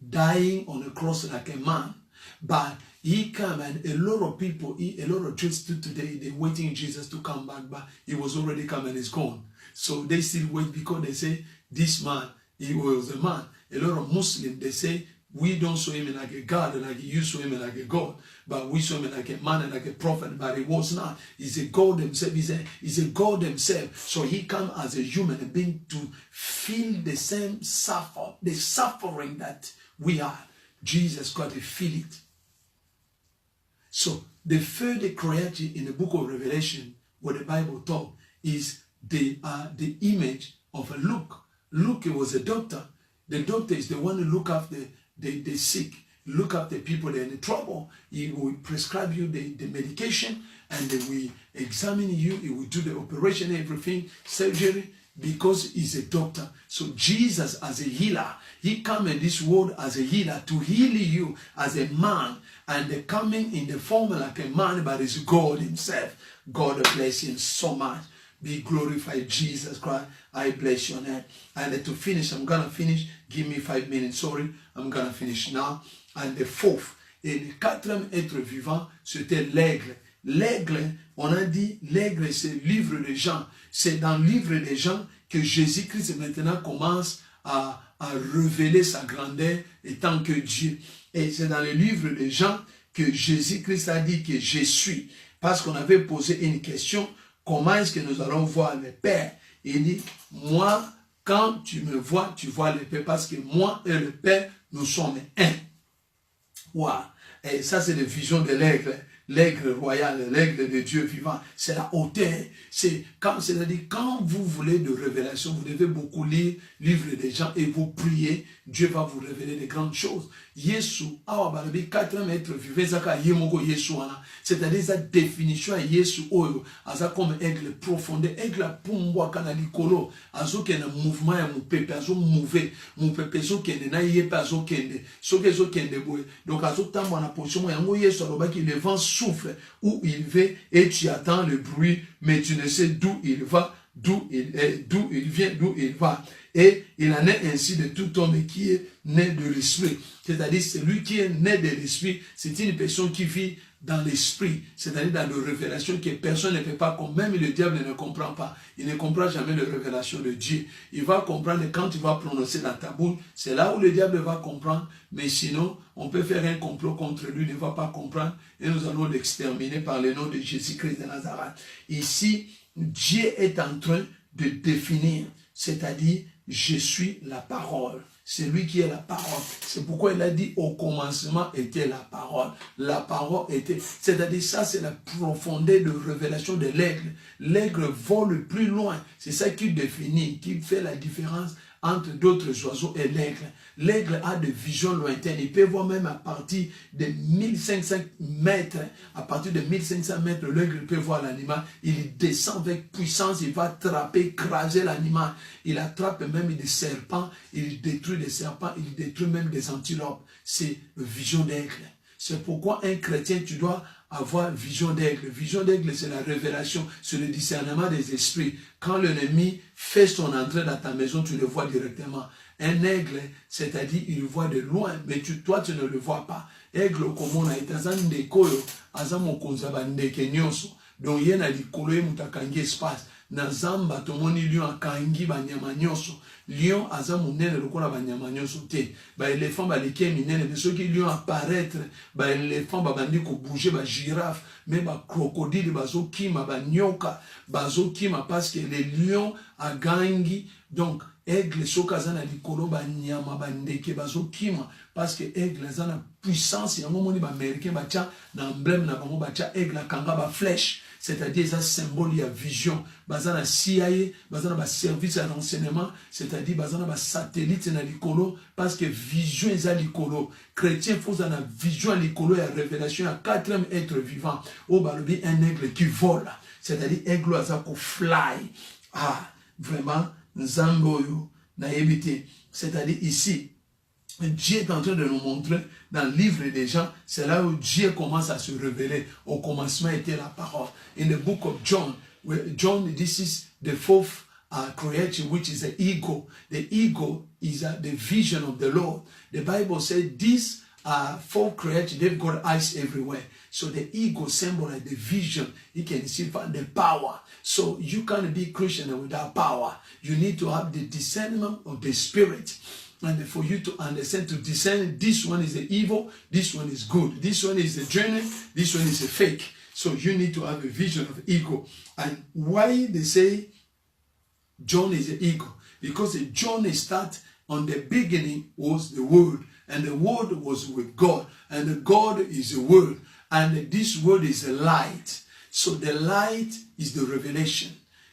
dying on the cross like a man. But he came and a lot of people, a lot of churches today, they're waiting Jesus to come back, but he was already come and he's gone. So they still wait because they say, this man, he was a man. A lot of Muslims, they say, we don't show him like a God, like you saw him like a God, but we saw him like a man and like a prophet, but he was not. He's a God himself. He's a God himself. So he come as a human being to feel the same suffering that we are. Jesus got to feel it. So the third creation in the book of Revelation, what the Bible taught, is the image of a Luke. Luke was a doctor. The doctor is the one who look after the sick, look after people that are in trouble. He will prescribe you the medication, and then we examine you. He will do the operation, everything, surgery, because he's a doctor. So Jesus as a healer, he come in this world as a healer to heal you as a man, and coming in the form like a man, but it's God himself. God bless him so much. Be glorified, Jesus Christ. I bless your name. And to finish, I'm going to finish. Give me 5 minutes. Sorry, I'm going to finish now. And the fourth, et le quatrième être vivant, c'était l'aigle. L'aigle, on a dit, l'aigle, c'est le livre des gens. C'est dans le livre des gens que Jésus-Christ maintenant commence à révéler sa grandeur étant que Dieu. Et c'est dans le livre des gens que Jésus-Christ a dit que je suis. Parce qu'on avait posé une question, comment est-ce que nous allons voir le Père? Il dit, moi, quand tu me vois, tu vois le Père, parce que moi et le Père, nous sommes un. Wow. Et ça, c'est la vision de l'aigle. L'aigle royal, l'aigle de Dieu vivant, c'est la hauteur. C'est-à-dire, quand vous voulez de révélation, vous devez beaucoup lire le livre des gens et vous prier. Dieu va vous révéler des grandes choses. Yesu, quatrième être vivant, c'est-à-dire sa définition à Yesu, comme aigle profondeur, aigle pour kanalikolo, azo qui est un mouvement à mon pépé, azo mouvé, mon pépé, so qui est na yé, azo kende, so que so kende boy. Donc azo tambo na position, yango Yesu, le vent souffle où il va et tu attends le bruit, mais tu ne sais d'où il va, d'où il vient, d'où il va. Et il en est ainsi de tout homme qui est né de l'esprit. C'est-à-dire, celui qui est né de l'esprit, c'est une personne qui vit dans l'esprit, c'est-à-dire dans la révélation que personne ne peut pas comprendre, même le diable ne comprend pas. Il ne comprend jamais la révélation de Dieu. Il va comprendre quand tu vas prononcer dans ta bouche, c'est là où le diable va comprendre, mais sinon, on peut faire un complot contre lui, il ne va pas comprendre, et nous allons l'exterminer par le nom de Jésus-Christ de Nazareth. Ici, Dieu est en train de définir, c'est-à-dire, je suis la parole. C'est lui qui est la parole. C'est pourquoi il a dit au commencement était la parole. La parole était... C'est-à-dire ça, c'est la profondeur de révélation de l'aigle. L'aigle vole plus loin. C'est ça qui définit, qui fait la différence entre d'autres oiseaux et l'aigle. L'aigle a des visions lointaines. Il peut voir même à partir de 1500 mètres. À partir de 1500 mètres, l'aigle peut voir l'animal. Il descend avec puissance. Il va attraper, écraser l'animal. Il attrape même des serpents. Il détruit des serpents. Il détruit même des antilopes. C'est la vision d'aigle. C'est pourquoi un chrétien, tu dois avoir vision d'aigle. Vision d'aigle, c'est la révélation, c'est le discernement des esprits. Quand l'ennemi fait son entrée dans ta maison, tu le vois directement. Un aigle, c'est-à-dire, il le voit de loin, mais toi, tu ne le vois pas. Aigle, comme on a été, donc, il y a des colons qui espace. Na zamba tomoni lion akangi banyama nyonso. Lion aza munene lokola banyama nyonso te. Ba éléphant ba leke minene de ceux qui lion apparaître, ba éléphant ba bandi ko bouger ba girafe, même ba crocodile bazo kima ba nyoka, bazo kima parce que les lions agangi donc aigle soka zana likolo ba nyama ba ndeke bazo kima parce que aigle zana puissance yango moni ba américain ba tia na emblème na bango ba tia aigle kanga ba flèche. C'est-à-dire, ça symbole, il y a vision. Bazana CIA, bazana service à renseignement, c'est-à-dire, bazana satellite na likolo, parce que vision est à likolo. Chrétien, faut une vision à likolo et à révélation à quatrième être vivant. Oh, balobi, un aigle qui vole. C'est-à-dire, aigle à ko fly. Ah, vraiment, nzamboyo, na yebite. C'est-à-dire, ici, Dieu est en train de nous montrer dans le livre des gens, c'est là où Dieu commence à se révéler. Au commencement était la parole. In the book of John, John, this is the fourth creature, which is the ego. The ego is the vision of the Lord. The Bible said these four creatures, they've got eyes everywhere. So the ego symbolizes the vision. You can see the power. So you can't be Christian without power. You need to have the discernment of the Spirit. And for you to understand, to discern, this one is the evil, this one is good, this one is the genuine, this one is a fake. So you need to have a vision of ego. And why they say John is the ego? Because John starts on the beginning was the Word, and the Word was with God, and the God is the Word, and this Word is the light. So the light is the revelation.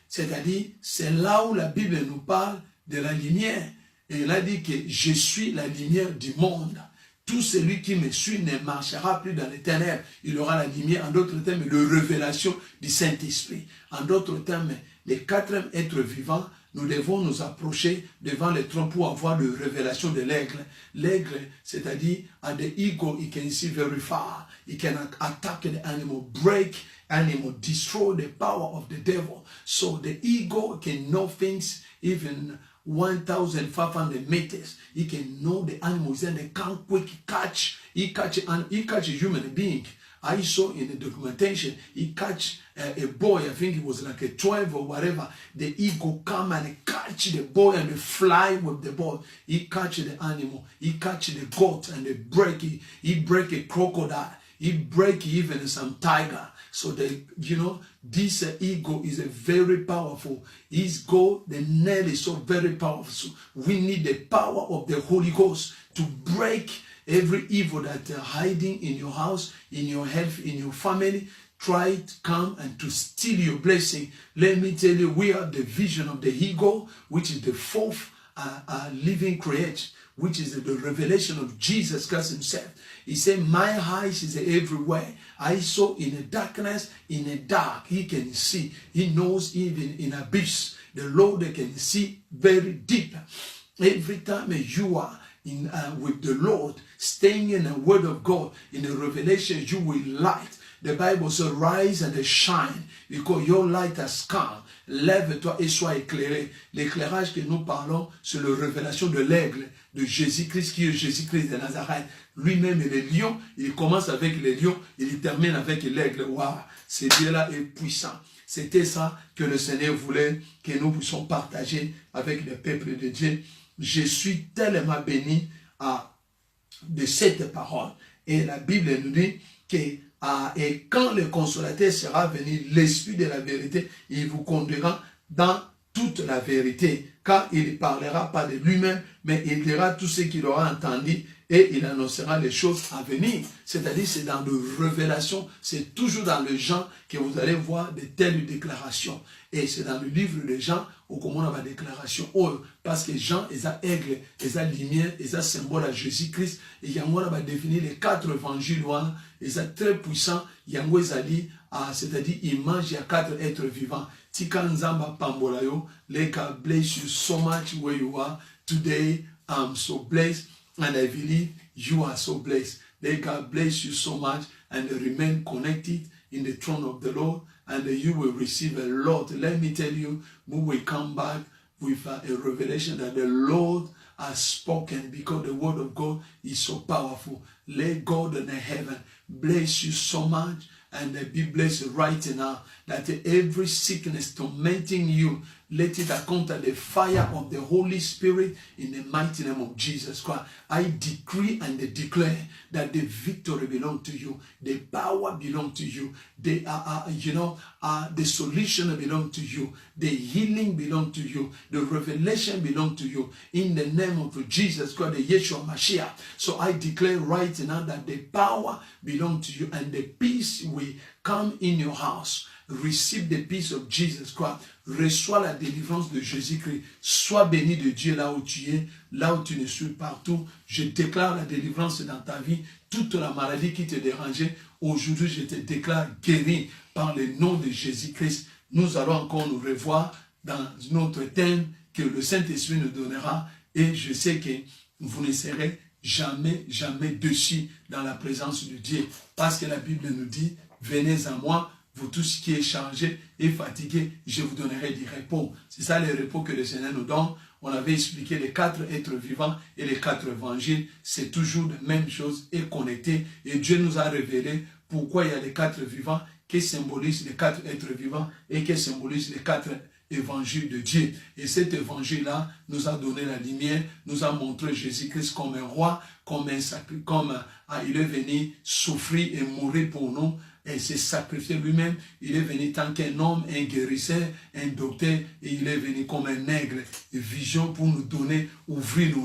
C'est-à-dire, c'est là où la Bible nous parle de la lumière. Et il a dit que je suis la lumière du monde. Tout celui qui me suit ne marchera plus dans les ténèbres. Il aura la lumière, en d'autres termes, la révélation du Saint-Esprit. En d'autres termes, les quatrième êtres vivants, nous devons nous approcher devant le trône pour avoir la révélation de l'aigle. L'aigle, c'est-à-dire, at the eagle, he can see very far. He can attack the animal, break animal, destroy the power of the devil. So the eagle can know things even 1,500 meters. He can know the animals and they can't quick catch. He catch a human being. I saw in the documentation, he catch a boy, I think it was like a 12 or whatever. The eagle come and catch the boy and they fly with the boy. He catch the animal, he catch the goat and they break it. He break a crocodile. He break even some tiger. So this ego is a very powerful. His goal, the nail is so very powerful. So we need the power of the Holy Ghost to break every evil that are hiding in your house, in your health, in your family. Try to come and to steal your blessing. Let me tell you, we are the vision of the ego, which is the fourth living creature, which is the revelation of Jesus Christ himself. He said, my eyes is everywhere. I saw in the darkness, in the dark, he can see. He knows even in abyss. The Lord can see very deep. Every time you are with the Lord, staying in the word of God, in the revelation, you will light. The Bible says, rise and shine, because your light has come. Lève-toi et sois éclairé. L'éclairage que nous parlons, c'est la révélation de l'aigle, de Jésus-Christ, qui est Jésus-Christ de Nazareth. Lui-même est le lion, il commence avec les lions, il termine avec l'aigle. Waouh, ce Dieu-là est puissant. C'était ça que le Seigneur voulait que nous puissions partager avec le peuple de Dieu. Je suis tellement béni de cette parole. Et la Bible nous dit que et quand le consolateur sera venu, l'Esprit de la vérité, il vous conduira dans toute la vérité, car il ne parlera pas de lui-même, mais il dira tout ce qu'il aura entendu et il annoncera les choses à venir. C'est-à-dire, c'est dans la révélation, c'est toujours dans le Jean que vous allez voir de telles déclarations. Et c'est dans le livre de Jean où on a la déclaration. Parce que Jean, il a aigle, il a lumière, il a symbole à Jésus-Christ. Et il a défini les 4 évangiles, ils sont très puissants. Il y a c'est-à-dire, il mange, il y a 4 êtres vivants. Tika nzamba pambolayo, let God bless you so much where you are today. I'm so blessed, and I believe you are so blessed. Let God bless you so much, and remain connected in the throne of the Lord, and you will receive a lot. Let me tell you, we will come back with a revelation that the Lord has spoken, because the word of God is so powerful. Let God in heaven bless you so much, and be blessed right now, that every sickness tormenting you, let it account at the fire of the Holy Spirit in the mighty name of Jesus Christ. I decree and declare that the victory belongs to you, the power belongs to you, the solution belongs to you, the healing belongs to you, the revelation belongs to you, in the name of Jesus Christ, the Yeshua Mashiach. So I declare right now that the power belongs to you, and the peace will come in your house. Receive the peace of Jesus Christ. Reçois la délivrance de Jésus-Christ. Sois béni de Dieu là où tu es, là où tu ne suis partout. Je déclare la délivrance dans ta vie. Toute la maladie qui te dérangeait, aujourd'hui je te déclare guéri par le nom de Jésus-Christ. Nous allons encore nous revoir dans notre thème que le Saint-Esprit nous donnera. Et je sais que vous ne serez jamais, jamais déçus dans la présence de Dieu. Parce que la Bible nous dit, venez à moi, vous tous qui êtes chargés et fatigués, je vous donnerai du repos. C'est ça le repos que le Seigneur nous donne. On avait expliqué les 4 êtres vivants et les 4 évangiles. C'est toujours la même chose et connecté. Et Dieu nous a révélé pourquoi il y a les 4 vivants qui symbolisent les 4 êtres vivants et qui symbolisent les 4 évangile de Dieu. Et cet évangile-là nous a donné la lumière, nous a montré Jésus-Christ comme un roi, comme il est venu souffrir et mourir pour nous, et s'est sacrifié lui-même. Il est venu tant qu'un homme, un guérisseur, un docteur, et il est venu comme un aigle, une vision pour nous donner, ouvrir nos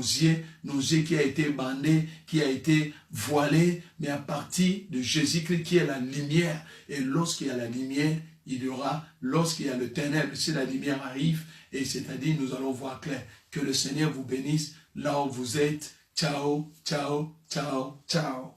yeux qui a été bandés, qui a été voilés, mais à partir de Jésus-Christ qui est la lumière. Et lorsqu'il y a la lumière, il y aura, lorsqu'il y a le ténèbre, si la lumière arrive, et c'est-à-dire nous allons voir clair. Que le Seigneur vous bénisse là où vous êtes. Ciao, ciao, ciao, ciao.